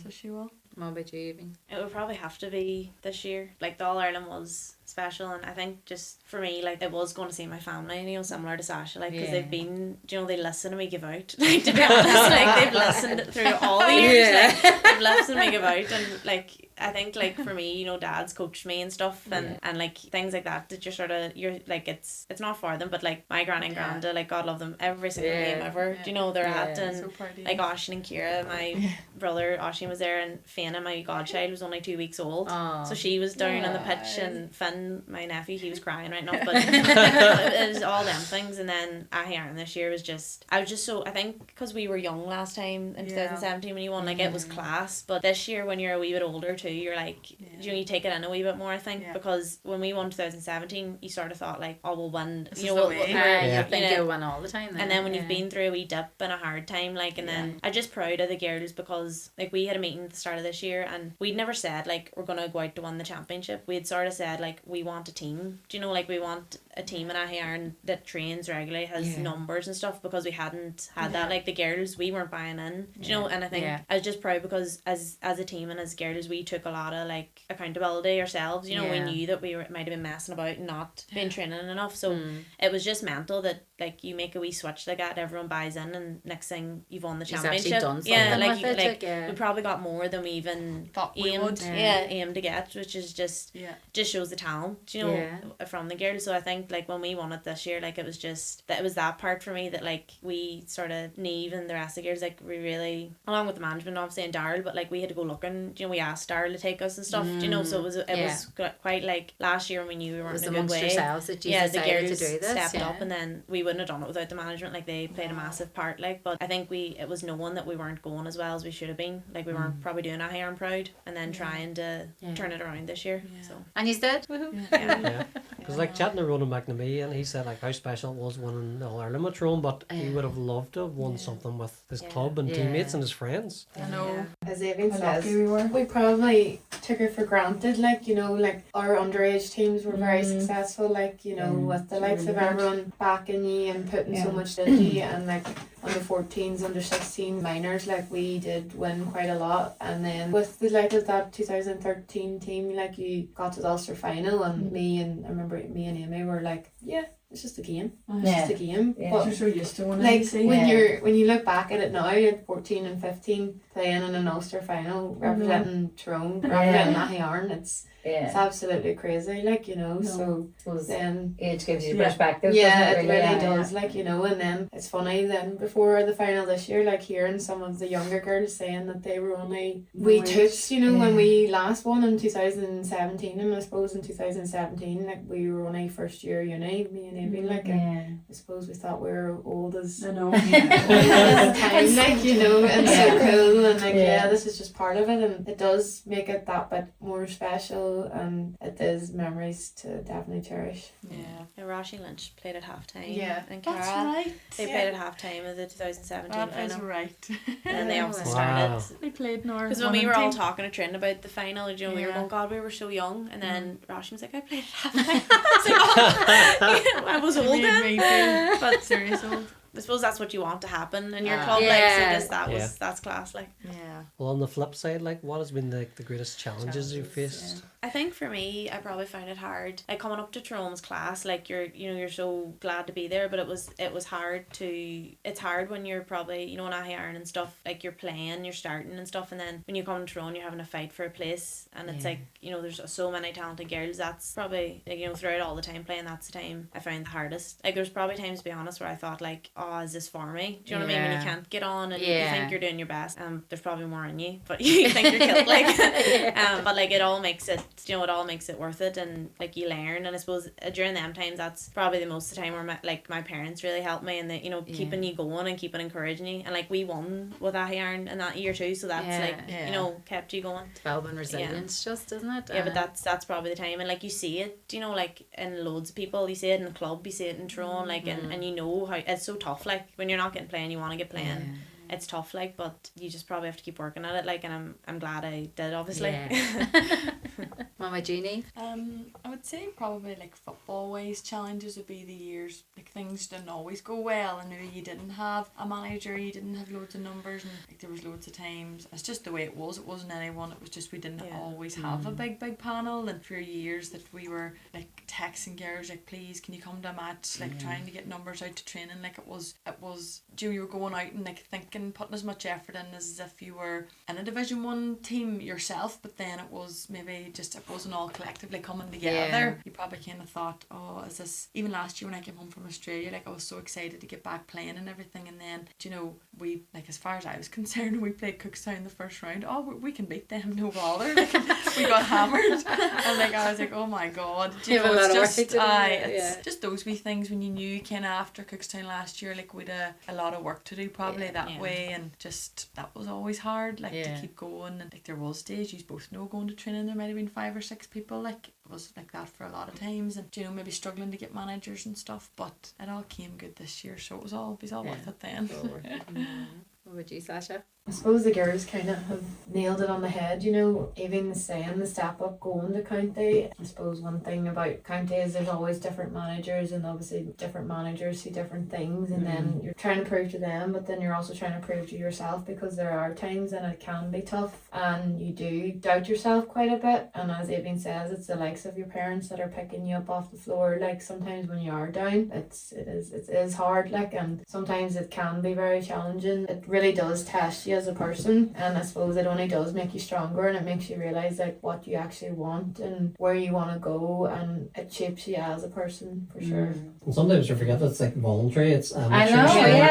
So she will. What about you, Aoibhinn? It would probably have to be this year. Like the All Ireland was special, and I think just for me, like it was going to see my family, you know, similar to Sasha, like because they've been, you know, they listen to me give out. Like to be honest, like they've listened through all the years, like they've listened to me give out, and like I think like for me, you know, Dad's coached me and stuff, and like things like that you're sort of you're like it's not for them, but like my granny and granda, like God love them, every single game ever, do you know they're at, and So proud of you. like Oisín and Ciara, my brother Oisín was there, and Fianna, my godchild, was only 2 weeks old. So she was down on the pitch, and Finn, my nephew, he was crying right enough, but it was all them things. And then Aghyaran this year was just, I was just so, I think because we were young last time in 2017 when you won, like it was class, but this year when you're a wee bit older too, you're like, you know, you take it in a wee bit more, I think, because when we won 2017 you sort of thought like, oh, we'll win, This you is know, the way. You think you know, you'll win all the time then. and then when you've been through a wee dip and a hard time, like, and then I'm just proud of the girls because like we had a meeting at the start of this year and we'd never said like we're gonna go out to win the championship. We'd sort of said like we want a team, do you know, like we want a team in Aghyaran that trains regularly, has numbers and stuff, because we hadn't had that. Like the girls, we weren't buying in, do you know, and I think I was just proud because as a team and as girls we took a lot of like accountability ourselves, you know. We knew that we might have been messing about and not been training enough, so it was just mental that like you make a wee switch like that, everyone buys in, and next thing you've won the championship. Done like with it, we probably got more than we even Thought we would. aimed to get, which is just shows the talent, you know, from the girls. So I think like when we won it this year, like it was just that, it was that part for me that like we sort of, Niamh and the rest of the girls, like we really, along with the management obviously and Daryl, but like we had to go looking, you know, we asked Daryl to take us and stuff, you know, so it was quite like last year when we knew we weren't in a good way, yourselves that you the decided girls to do this, stepped up, and then we wouldn't have done it without the management. Like they played a massive part, like, but I think it was knowing that we weren't going as well as we should have been, like we weren't probably doing Aghyaran proud, and then trying to turn it around this year. So And you did? yeah. Because like chatting to Ronan McNamee, and he said like how special it was winning the All-Ireland with Tyrone, but he would have loved to have won something with his club and teammates and his friends. I know. As Aoibhinn How says, lucky we were. we probably took it for granted, like, you know, like our underage teams were very successful, like, you know, with the likes of everyone backing you and putting so much into you, and like under 14s, under 16 minors, like we did win quite a lot. And then with the like of that 2013 team, like you got to the Ulster final, and I remember me and Amy were like, yeah, it's just a game. It's just a game. Yeah. But You're so used to winning. like you see. when you look back at it now, at 14 and 15, playing in an Ulster final, representing Tyrone, representing Aghyaran, it's absolutely crazy, like, you know. So then age gives you perspective. yeah, doesn't it really does, like, you know. And then it's funny then before the final this year, like hearing some of the younger girls saying that they were only touched, you know, when we last won in 2017, and I suppose in 2017, like we were only first year uni, me and Aoibhinn, like, and I suppose we thought we were old as I know. as time, like, you know, and so cool, and like this is just part of it, and it does make it that bit more special, and it is memories to definitely cherish. Yeah, Roshi Lynch played at halftime. Yeah, and that's Cara, right. they played at halftime of the 2017 That is final. right. And then they obviously Wow. started. They played in our Because when we were women all team. talking to Trin about the final, you know, we were Yeah. going, God, we were so young. And then Roshi was like, I played at halftime. I was like, oh, I was It old made me then. feel But serious old. I suppose that's what you want to happen in your Yeah. club. Like, Yeah. so just that's class. Like, Yeah. Well, on the flip side, like what has been the greatest challenges you've faced? I think for me, I probably found it hard. Like coming up to Tyrone's class, like you're so glad to be there, but it was hard to. It's hard when you're probably, you know, in Aghyaran and stuff. Like you're playing, you're starting and stuff, and then when you come to Tyrone, you're having to fight for a place, and it's like, you know, there's so many talented girls. That's probably, like, you know, throughout all the time playing, that's the time I found the hardest. Like there's probably times, to be honest, where I thought like, oh, is this for me? Do you know what I mean? When you can't get on and you think you're doing your best, there's probably more in you, but you think you're killed, like. But like it all makes it, you know, it all makes it worth it, and like you learn. And I suppose during them times, that's probably the most of the time where my parents really helped me, and they, you know, keeping you going and keeping encouraging you. And like we won with Aghyaran in that year too, so that's you know, kept you going. Developing resilience, just, isn't it? Yeah, but that's probably the time, and like you see it, you know, like in loads of people, you see it in the club, you see it in Tyrone, like, and you know how it's so tough, like when you're not getting playing, you want to get playing. It's tough, like, but you just probably have to keep working at it, like, and I'm glad I did, obviously. Mama Jeannie. I would say probably like football wise challenges would be the years like things didn't always go well, and maybe you didn't have a manager, you didn't have loads of numbers, and like there was loads of times it's just the way it wasn't anyone, it was just we didn't always have a big panel. And for years that we were like texting girls like, please can you come to a match, like trying to get numbers out to training, like it was you were going out and like thinking, putting as much effort in as if you were in a Division 1 team yourself, but then it was maybe just it wasn't all collectively coming together. You probably kind of thought, oh, is this, even last year when I came home from Australia, like I was so excited to get back playing and everything, and then, you know, we, like as far as I was concerned, we played Cookstown the first round, we can beat them, no bother, like, we got hammered, and like I was like, oh my god, you know, it's just it's just those wee things when you knew kind of after Cookstown last year, like we'd a lot of work to do probably that way, and just that was always hard, like to keep going. And like there was days, you both know, going to training there might have been 5 or 6 people, like it was like that for a lot of times, and you know, maybe struggling to get managers and stuff, but it all came good this year, so it was all worth it then. What about you, Sasha? I suppose the girls kind of have nailed it on the head, you know, even saying the step up going to county. I suppose one thing about county is there's always different managers, and obviously different managers see different things, and then you're trying to prove to them, but then you're also trying to prove to yourself, because there are times and it can be tough and you do doubt yourself quite a bit. And as Aoibhinn says, it's the likes of your parents that are picking you up off the floor, like sometimes when you are down, it is hard, like, and sometimes it can be very challenging. It really does test you as a person, and I suppose it only does make you stronger, and it makes you realise like what you actually want and where you want to go, and it shapes you as a person for sure. And sometimes you forget that it's like voluntary, it's I know,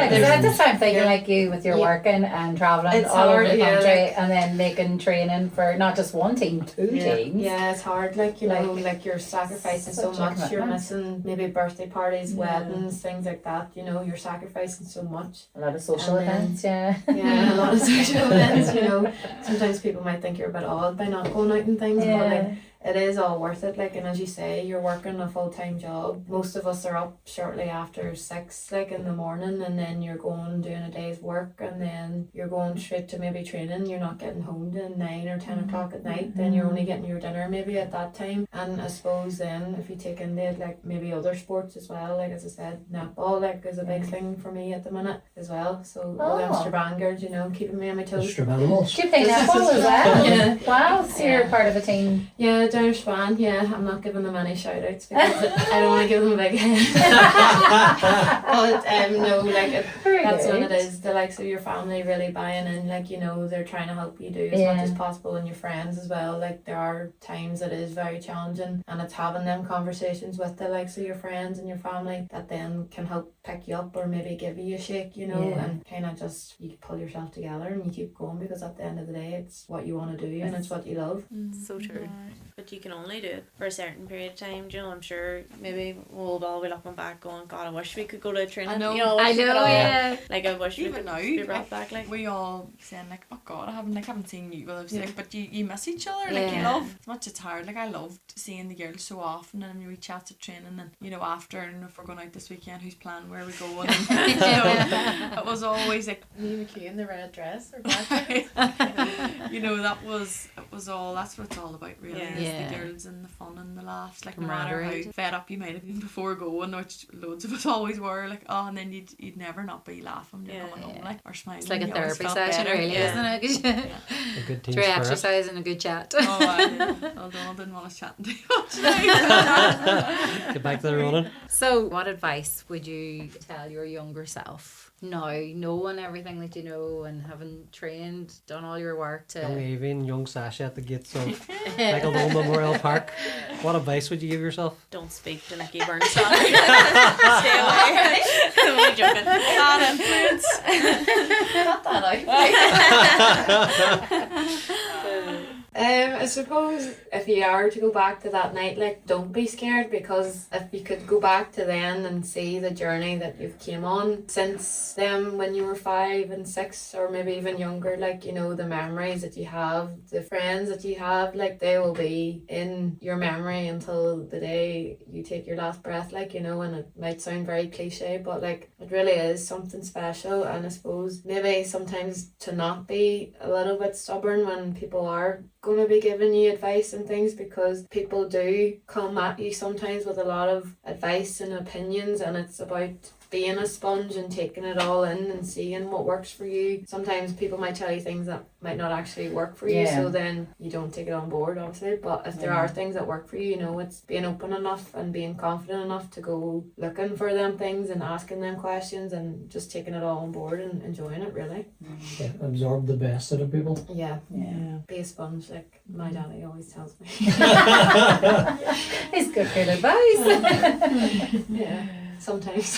because at this time thinking like you with your working and travelling It's all hard, over the country, like, and then making training for not just one team, 2 teams. Yeah, it's hard, like, you know, like you're sacrificing so such a much, you're commitment. missing maybe birthday parties, weddings, things like that, you know, you're sacrificing so much. A lot of social And then- events, yeah. Yeah, a lot of social events, you know. Sometimes people might think you're a bit odd by not going out and things, but like it is all worth it. Like, and as you say, you're working a full-time job. Most of us are up shortly after 6, like in the morning, and then you're going doing a day's work, and then you're going straight to maybe training. You're not getting home till 9 or 10 o'clock at night. Then you're only getting your dinner maybe at that time. And I suppose then if you take into it, like maybe other sports as well, like as I said, netball like is a big thing for me at the minute as well. So all them Strabangers, you know, keeping me on my toes. Animals. Do you play netball as well? Yeah. Wow, so you're part of a team. Yeah, down Span, yeah. I'm not giving them any shout outs because I don't want to give them a big head. But no, like that's when it is the likes of your family really buying in, like, you know, they're trying to help you do as much as possible, and your friends as well. Like there are times it is very challenging, and it's having them conversations with the likes of your friends and your family that then can help pick you up or maybe give you a shake, you know, and kind of just you pull yourself together and you keep going, because at the end of the day it's what you want to do and it's what you love. So true. But you can only do it for a certain period of time, you know. I'm sure maybe we'll all be looking back going, God, I wish we could go to training. I know, you know, I know, yeah. Like I wish even we could now, be brought back. Like we all saying like, oh God, I haven't seen you while I was sick, but you miss each other. Like you love, as much as it's hard. Like I loved seeing the girls so often, and we chats at training, and you know after, and if we're going out this weekend, who's planning where we going. And, you know, it was always like McHugh in the red dress or black. you know, it was all, that's what it's all about really, is the girls and the fun and the laughs, like no matter how fed up you might have been before going, which loads of us always were, like and then you'd never not be laughing when you're going home, like, or smiling. It's like a You always therapy felt session better. really, isn't it? A good team Through spirit. exercise and a good chat. Although I didn't want to chat too much. Get back to the running. So what advice would you tell your younger self now, knowing everything that you know and having trained, done all your work to... Young Aoibhinn, young Sasha at the gates of Michael Dolan Memorial Park. What advice would you give yourself? Don't speak to Nicky Byrne. Stay away. I'm only joking. Bad influence. Cut that out. I suppose if you are to go back to that night, like, don't be scared, because if you could go back to then and see the journey that you've came on since then when you were 5 and 6 or maybe even younger, like, you know, the memories that you have, the friends that you have, like, they will be in your memory until the day you take your last breath, like, you know. And it might sound very cliche, but like, it really is something special. And I suppose maybe sometimes to not be a little bit stubborn when people are going to be giving you advice and things, because people do come at you sometimes with a lot of advice and opinions, and it's about being a sponge and taking it all in and seeing what works for you. Sometimes people might tell you things that might not actually work for you, so then you don't take it on board, obviously. But if there are things that work for you, you know, it's being open enough and being confident enough to go looking for them things and asking them questions and just taking it all on board and enjoying it, really. Yeah, absorb the best out of people. Yeah. Be a sponge, like my daddy always tells me. It's good for advice. Yeah, sometimes.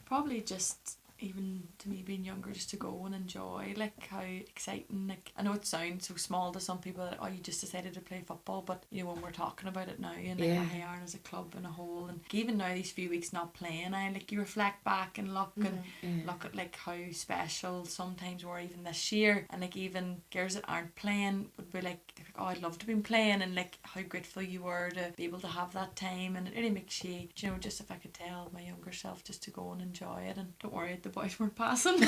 Probably just, even to me being younger, just to go and enjoy, like, how exciting, like, I know it sounds so small to some people that, oh, you just decided to play football, but you know, when we're talking about it now, and like Aghyaran as a club and a whole, and even now these few weeks not playing, you reflect back and look and look at like how special sometimes were even this year, and like even girls that aren't playing would be like, oh, I'd love to be playing, and like how grateful you were to be able to have that time. And it really makes you, you know, just if I could tell my younger self just to go and enjoy it, and don't worry, the boys weren't passing.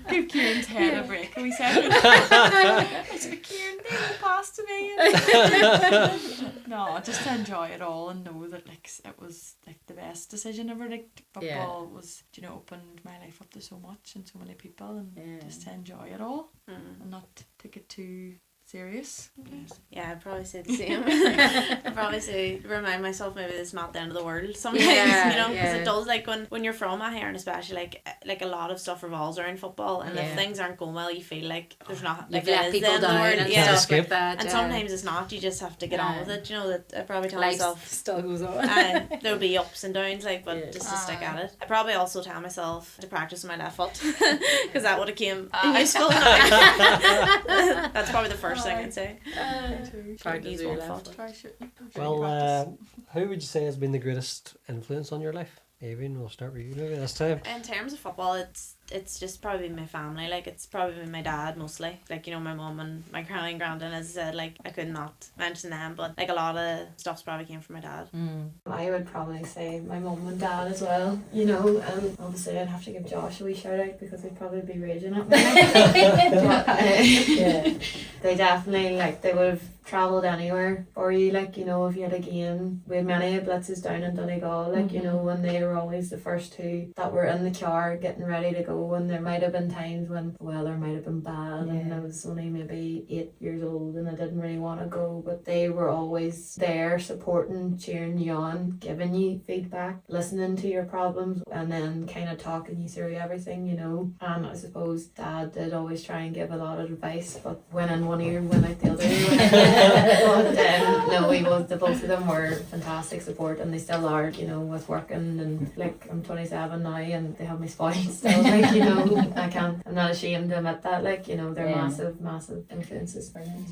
Give Kieran's head a break, and we said, I said, Kieran, they will pass to me. No, just to enjoy it all and know that like it was like the best decision ever. Like football was, you know, opened my life up to so much and so many people, and just to enjoy it all and not take it too serious. Yeah, I'd probably say the same. I'd probably say, remind myself maybe it's not the end of the world sometimes, you know, because it does, like when you're from Aghyaran especially, like a lot of stuff revolves around football, and if things aren't going well, you feel like there's not, like, let it is people the end of the down world. and stuff like that, and sometimes it's not, you just have to get on with it, you know. That I probably tell myself still goes on. and there'll be ups and downs, like, but just to stick at it. I probably also tell myself to practice my left foot, because that would have came useful. That's probably the first thing I'd say. Use one foot. Well, who would you say has been the greatest influence on your life? Aoibhinn, we'll start with you maybe this time. In terms of football, it's it's just probably my family. Like, it's probably my dad mostly. Like, you know, my mum and my granny and granddad, as I said, like, I could not mention them, but like a lot of stuff's probably came from my dad. I would probably say my mum and dad as well, you know, and obviously I'd have to give Josh a wee shout out because he'd probably be raging at me. But, they definitely, like, they would have travelled anywhere for you, like, you know, if you had a game. We had many blitzes down in Donegal, like, you know, when they were always the first two that were in the car getting ready to go, and there might have been times when the weather might have been bad and I was only maybe 8 years old and I didn't really want to go, but they were always there supporting, cheering you on, giving you feedback, listening to your problems, and then kind of talking you through everything, you know. And I suppose Dad did always try and give a lot of advice, but went in one ear, went out the other. But no, the both of them were fantastic support, and they still are, you know, with working, and like I'm 27 now and they have me spoiled still, like, you know. I'm not ashamed to admit that, like, you know, they're massive influences for me.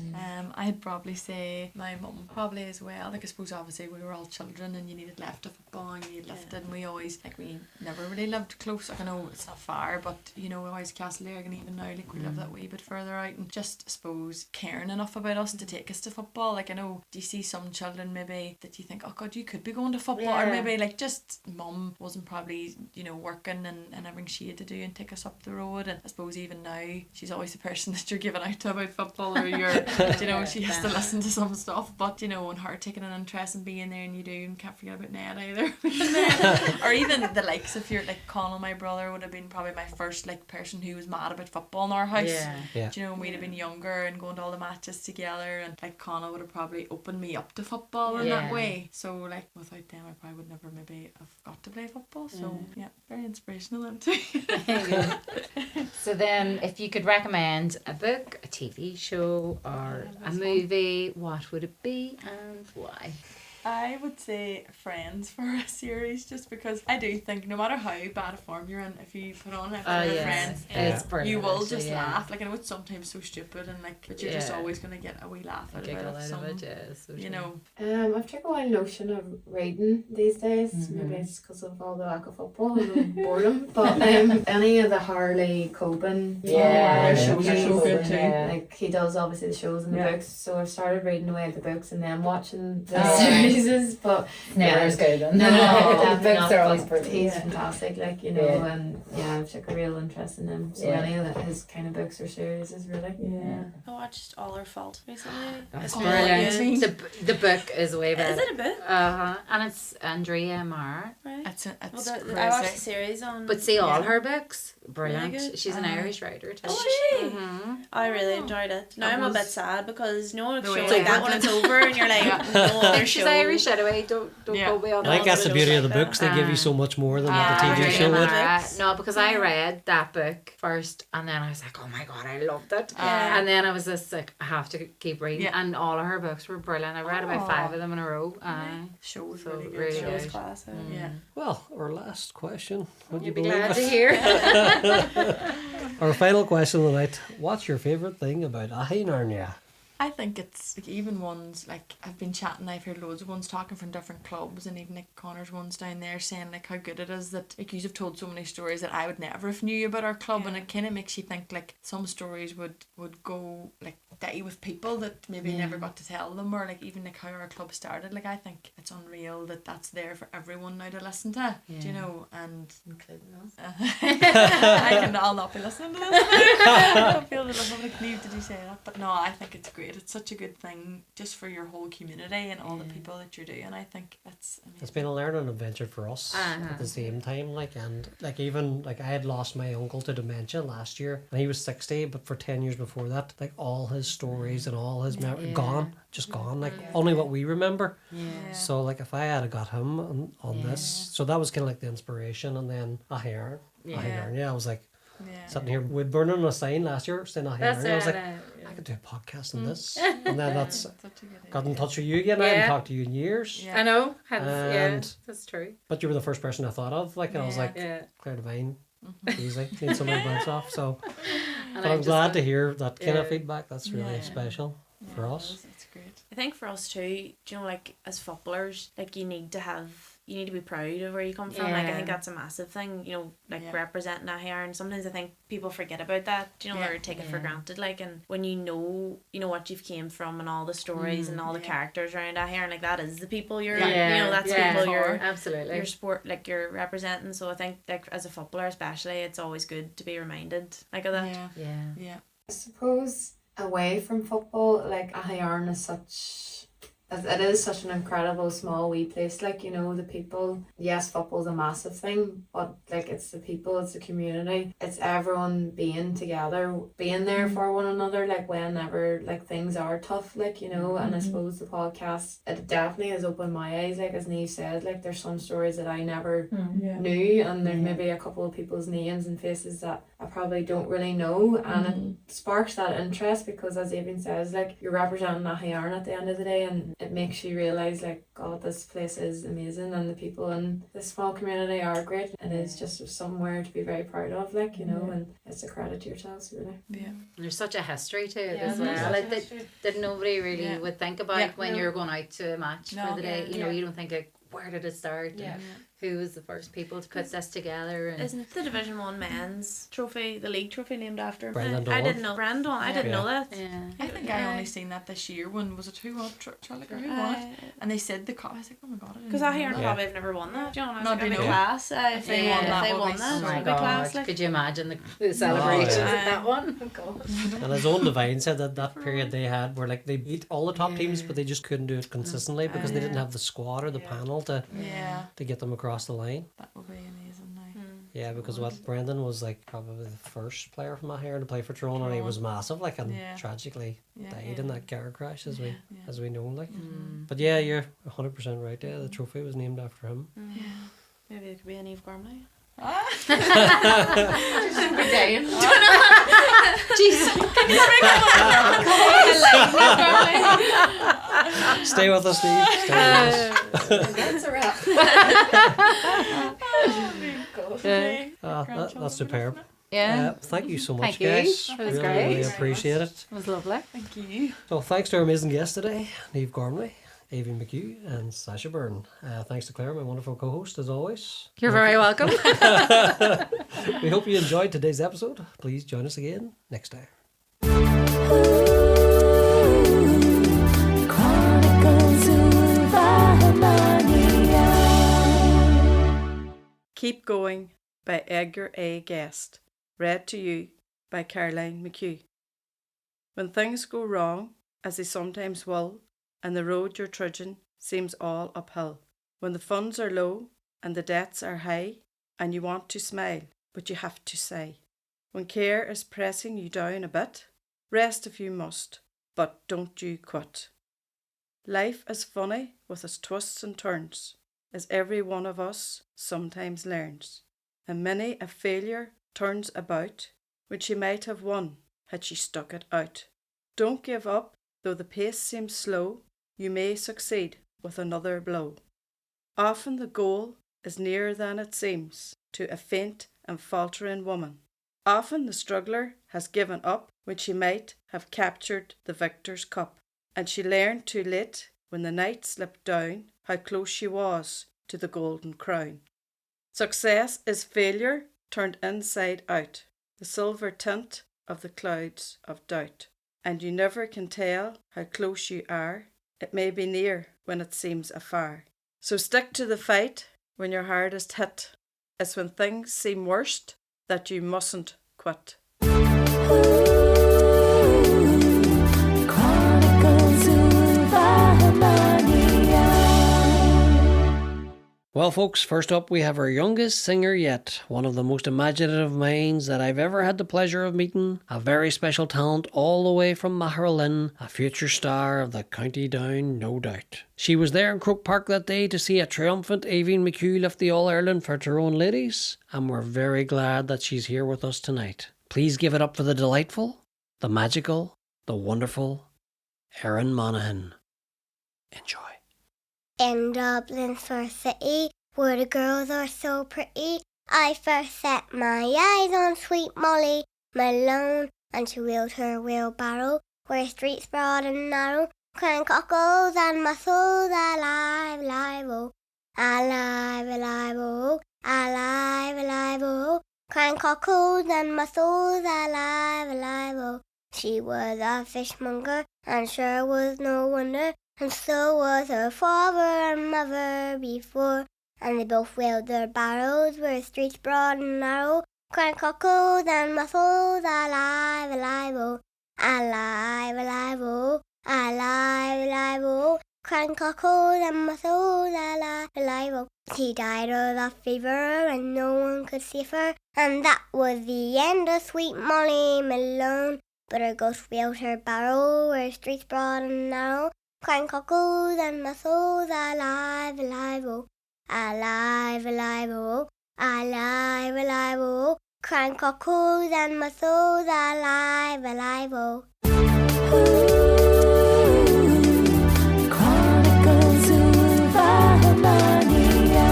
I'd probably say my mum probably as well. Like, I suppose obviously we were all children and you needed left of football and you needed lifted, and we always, like, we never really lived close. Like, I know it's not far, but you know, we always Castlereagh, and even now, like, we live that wee bit further out, and just, I suppose, caring enough about us to take us to football. Like, I know, do you see some children maybe that you think, oh God, you could be going to football, or maybe like just mum wasn't probably, you know, working and everything she had to do and take us up the road. And I suppose even now she's always the person that you're giving out to about football, or you're you know, she has to listen to some stuff, but you know, and her taking an interest in being there, and you do, and can't forget about Ned either. Or even the likes of your, like, Connell, my brother, would have been probably my first, like, person who was mad about football in our house. Do you know, we'd have been younger and going to all the matches together, and like Connell would have probably opened me up to football in that way. So like, without them I probably would never maybe have got to play football. So very inspirational then too. So then, if you could recommend a book, a TV show, or a movie, what would it be and why? I would say Friends for a series, just because I do think no matter how bad a form you're in, if you put on a Friends, it's brilliant, you will actually, just laugh. Like, I know it's sometimes so stupid, and like, but you're just always gonna get a wee laugh out of it. So you know. I've taken a while notion of reading these days. Maybe it's because of all the lack of football and boredom. But any of the Harley Coben, shows are so good too. Like, he does obviously the shows and the books. So I've started reading away the books and then watching the series. But never as good. No, the books are always but pretty. he's fantastic, like, you know, and I've took a real interest in him. So any of his kind of books or series is really I watched All Our Fault recently. That's brilliant. The book is way better. Is it a book? And it's Andrea Marr. Right. It's I watched the series on. But see, all her books, brilliant. Really She's an Irish writer too. Oh, I really enjoyed it. Now I'm a bit sad because you know, The shows way like that when it's over and you're like, no, She's Irish anyway. Don't go beyond. I think that's the beauty of the books. They give you so much more than what the TV Andrea show would. Marr. No, because I read that book first, and then I was like, oh my God, I loved it. And then I was just like, I have to keep reading. And all of her books were brilliant. I read about 5 of them in a row. Shows So really good. really Shows good. classic. Well, our last question. Would you You'd be believe glad it? to hear. Our final question of the night. What's your favourite thing about AghyNarnia? I think it's like, even ones like I've been chatting, I've heard loads of ones talking from different clubs, and even like Connor's ones down there saying like how good it is that like you've told so many stories that I would never have knew about our club, and it kind of makes you think like some stories would go like die with people that maybe never got to tell them, or like even like how our club started. Like, I think it's unreal that that's there for everyone now to listen to. Do you know? And including us. I'll not be listening to this. I don't feel that I'm like, Niamh, did you say that? But no, I think it's great. It's such a good thing just for your whole community and all the people that you're doing. I think it's amazing. It's been a learning adventure for us at the same time. Like, and like even like I had lost my uncle to dementia last year, and he was 60. But for 10 years before that, like all his stories and all his memories gone. Like only what we remember. So like if I had got him on this, so that was kind of like the inspiration, and then AghyNarnia. I was like. Sitting here with Byrne on a sign last year saying AghyNarnia. I was like, I could do a podcast on this. And then that's got in touch with you again. I haven't talked to you in years. I know. And that's true. But you were the first person I thought of. Like, and I was like, Claire Devine, easy. Need somebody to bounce off. So, but I'm glad to hear that kind of feedback. That's really special for us. It's great. I think for us too, do you know, like as footballers, like you need to have you need to be proud of where you come from. Like, I think that's a massive thing, you know, like representing Aghyaran. Sometimes I think people forget about that, you know, or take it for granted. Like, and when you know what you've came from and all the stories and all the characters around Aghyaran, like that is the people you're, you know, that's people you're absolutely your sport, like you're representing. So I think, like as a footballer especially, it's always good to be reminded like of that. Yeah. I suppose away from football, like Aghyaran is it is such an incredible small wee place. Like, you know, the people, yes, football's a massive thing, but like it's the people, it's the community, it's everyone being together, being there for one another, like whenever like things are tough, like, you know. And I suppose the podcast, it definitely has opened my eyes, like as Niamh said, like there's some stories that I never knew, and there's maybe a couple of people's names and faces that I probably don't really know, and it sparks that interest, because as Aoibhinn says, like you're representing Aghyaran at the end of the day, and it makes you realise, like, God, this place is amazing, and the people in this small community are great. It is just somewhere to be very proud of, like, you know, and it's a credit to yourselves, really. And there's such a history to it as well, like that nobody really would think about when you're going out to a match for the day. You know, you don't think, like, where did it start? Who was the first people to put this together? And isn't the Division 1 men's trophy, the league trophy, named after him? Brendan I didn't know. Brandon, I didn't know that. I think I only seen that this year when, was it who won it? And they said the cup. I was like, oh my God. Because Aghyaran probably have never won that. Do you know, Not in the class. If they won that, oh my God, class, like. could you imagine the celebrations at that one? Oh God. And as Owen Devine said, that period they had where like they beat all the top teams, but they just couldn't do it consistently because they didn't have the squad or the panel to get them across the line. That would be amazing now. Yeah, because Brendan was like probably the first player from Aghyaran to play for Tyrone, and he was massive, like, and tragically died in that car crash, as we know, like. But yeah, you're 100% right. Yeah, the trophy was named after him. Maybe it could be an Niamh Gormley. Jesus. Stay with us, Steve. Stay with us. That's a wrap. That's superb. Yeah. Thank you so much, Thank you. guys. It was really, great. really appreciate it. It was lovely. Thank you. So thanks to our amazing guests today, Niamh Gormley, Aoibhinn McHugh and Sasha Byrne. Thanks to Claire, my wonderful co-host, as always. You're very welcome. We hope you enjoyed today's episode. Please join us again next time. Keep Going by Aghyaran Gael. Read to you by Caroline McHugh. When things go wrong, as they sometimes will, and the road you're trudging seems all uphill, when the funds are low and the debts are high, and you want to smile, but you have to sigh, when care is pressing you down a bit, rest if you must, but don't you quit. Life is funny with its twists and turns, as every one of us sometimes learns, and many a failure turns about, which she might have won had she stuck it out. Don't give up, though the pace seems slow, you may succeed with another blow. Often the goal is nearer than it seems to a faint and faltering woman. Often the struggler has given up when she might have captured the victor's cup, and she learned too late when the night slipped down how close she was to the golden crown. Success is failure turned inside out, the silver tint of the clouds of doubt, and you never can tell how close you are. It may be near when it seems afar. So stick to the fight when your hardest hit. It's when things seem worst that you mustn't quit. Well, folks, first up we have our youngest singer yet, one of the most imaginative minds that I've ever had the pleasure of meeting, a very special talent all the way from Magheralin, a future star of the County Down, no doubt. She was there in Croke Park that day to see a triumphant Aoibhinn McHugh lift the All-Ireland for Tyrone Ladies, and we're very glad that she's here with us tonight. Please give it up for the delightful, the magical, the wonderful Aghyaran Monaghan. Enjoy. In Dublin's first city, where the girls are so pretty, I first set my eyes on sweet Molly Malone, and she wheeled her wheelbarrow, where streets broad and narrow, crying cockles and mussels alive, live, oh. alive, alive, oh, alive, alive, oh, crying cockles and mussels, alive, alive, oh. She was a fishmonger, and sure was no wonder, and so was her father and mother before, and they both whaled their barrows where streets broad and narrow, crying cockles and mussels, alive, alive, oh, alive, alive, oh, alive, alive, oh, crying cockles and mussels, alive, alive, oh. She died of a fever and no one could save her, and that was the end of sweet Molly Malone. But her ghost wheeled her barrow where streets broad and narrow, crying cockles and mussels, alive, alive, oh, alive, alive, oh, alive, alive, oh, crying cockles and mussels, alive, alive, oh. Chronicles of AghyNarnia.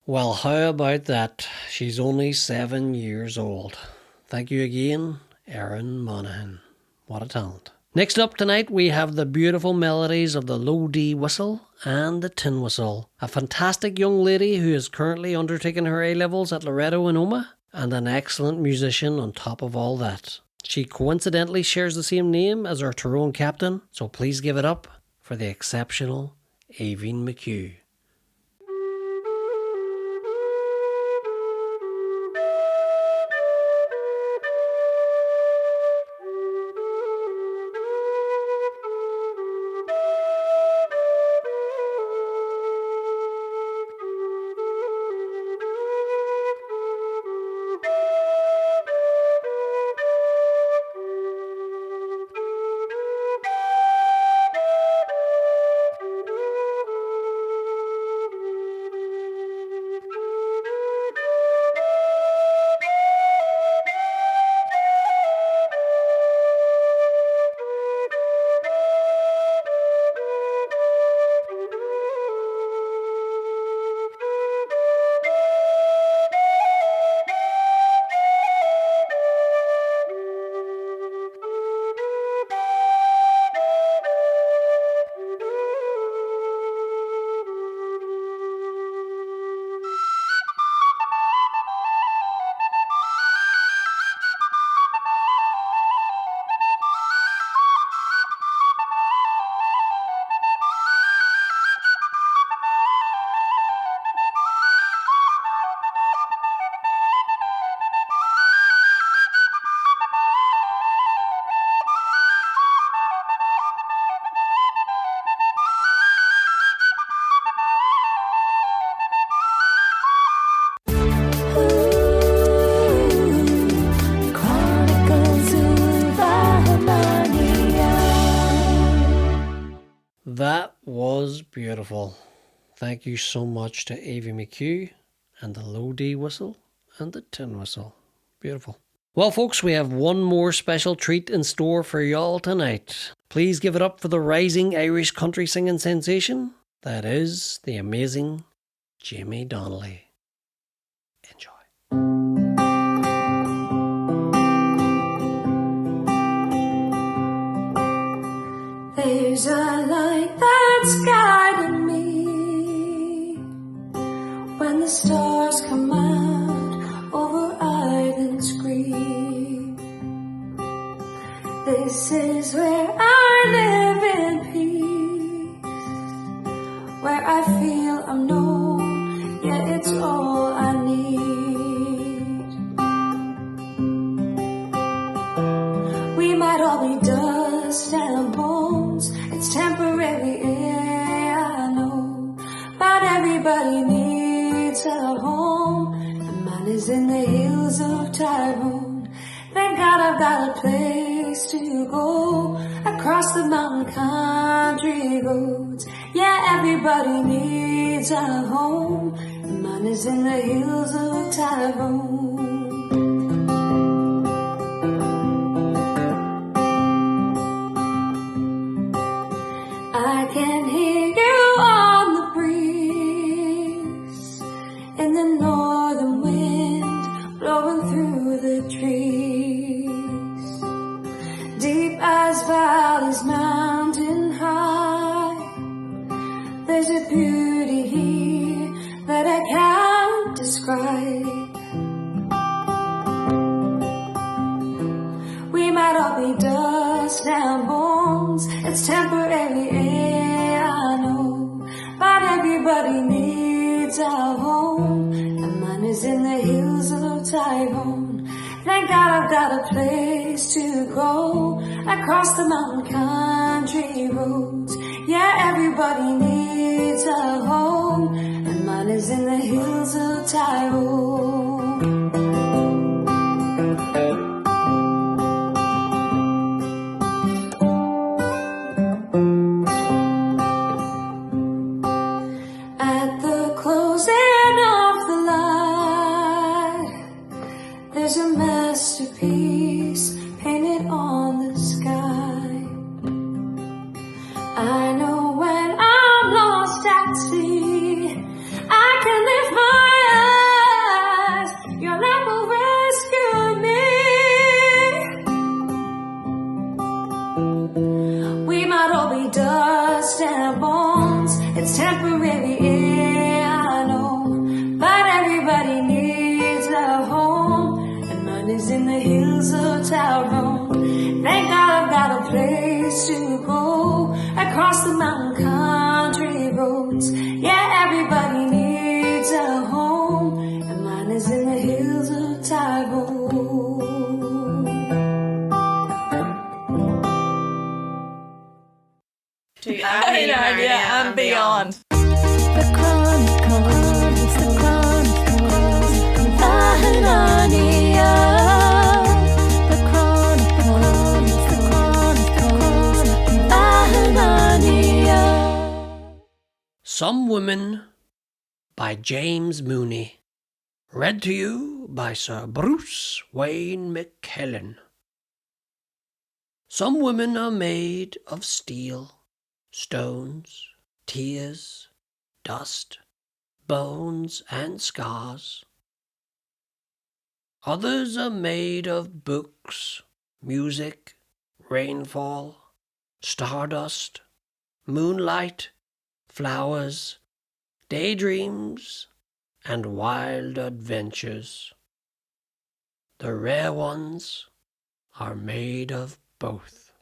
Well, how about that? She's only 7 years old. Thank you again, Erin Monaghan. What a talent. Next up tonight, we have the beautiful melodies of the low D whistle and the tin whistle. A fantastic young lady who is currently undertaking her A-levels at Loreto in Omagh, and an excellent musician on top of all that. She coincidentally shares the same name as our Tyrone captain, so please give it up for the exceptional Aoibhinn McHugh. That was beautiful. Thank you so much to Aoibhinn McHugh and the low D whistle and the tin whistle. Beautiful. Well, folks, we have one more special treat in store for y'all tonight. Please give it up for the rising Irish country singing sensation. That is the amazing Jamie Donnelly. Enjoy. There's a light that's guiding me when the stars come out over Ireland's green. This is where I live in peace, where I feel I'm known, yeah, it's all I need. We might all be dust and bones, it's temporary, yeah, I know, but everybody needs a home, and mine is in the hills of Tyrone. Thank God I've got a place to go, across the mountain country roads. Yeah, everybody needs a home, and mine is in the hills of Tyrone. I can hear you on the breeze, in the northern wind blowing through the trees. Deep as valleys mountain high, there's a beautiful might all be dust and bones. It's temporary, I know, but everybody needs a home, and mine is in the hills of Tyrone. Thank God I've got a place to go across the mountain country roads. Yeah, everybody needs a home, and mine is in the hills of Tyrone. At the closing of the light, there's a masterpiece painted on the sky. I know when I'm lost at sea, I can lift my eyes, your love will rescue me. We might all be dust and bones, it's temporary, I know, but everybody needs a home, and mine is in the hills of Tyrone. Thank God I've got a place to go across the mountain country roads. Yeah, everybody needs a home, and mine is in the hills of Tyrone. To AghyNarnia and beyond. The Chronicles, the Chronicles of AghyNarnia. The Chronicles, the Chronicles of AghyNarnia. Some Women by James Mooney. Read to you by Sir Bruce Wayne McHugh. Some women are made of steel, stones, tears, dust, bones, and scars. Others are made of books, music, rainfall, stardust, moonlight, flowers, daydreams, and wild adventures. The rare ones are made of both.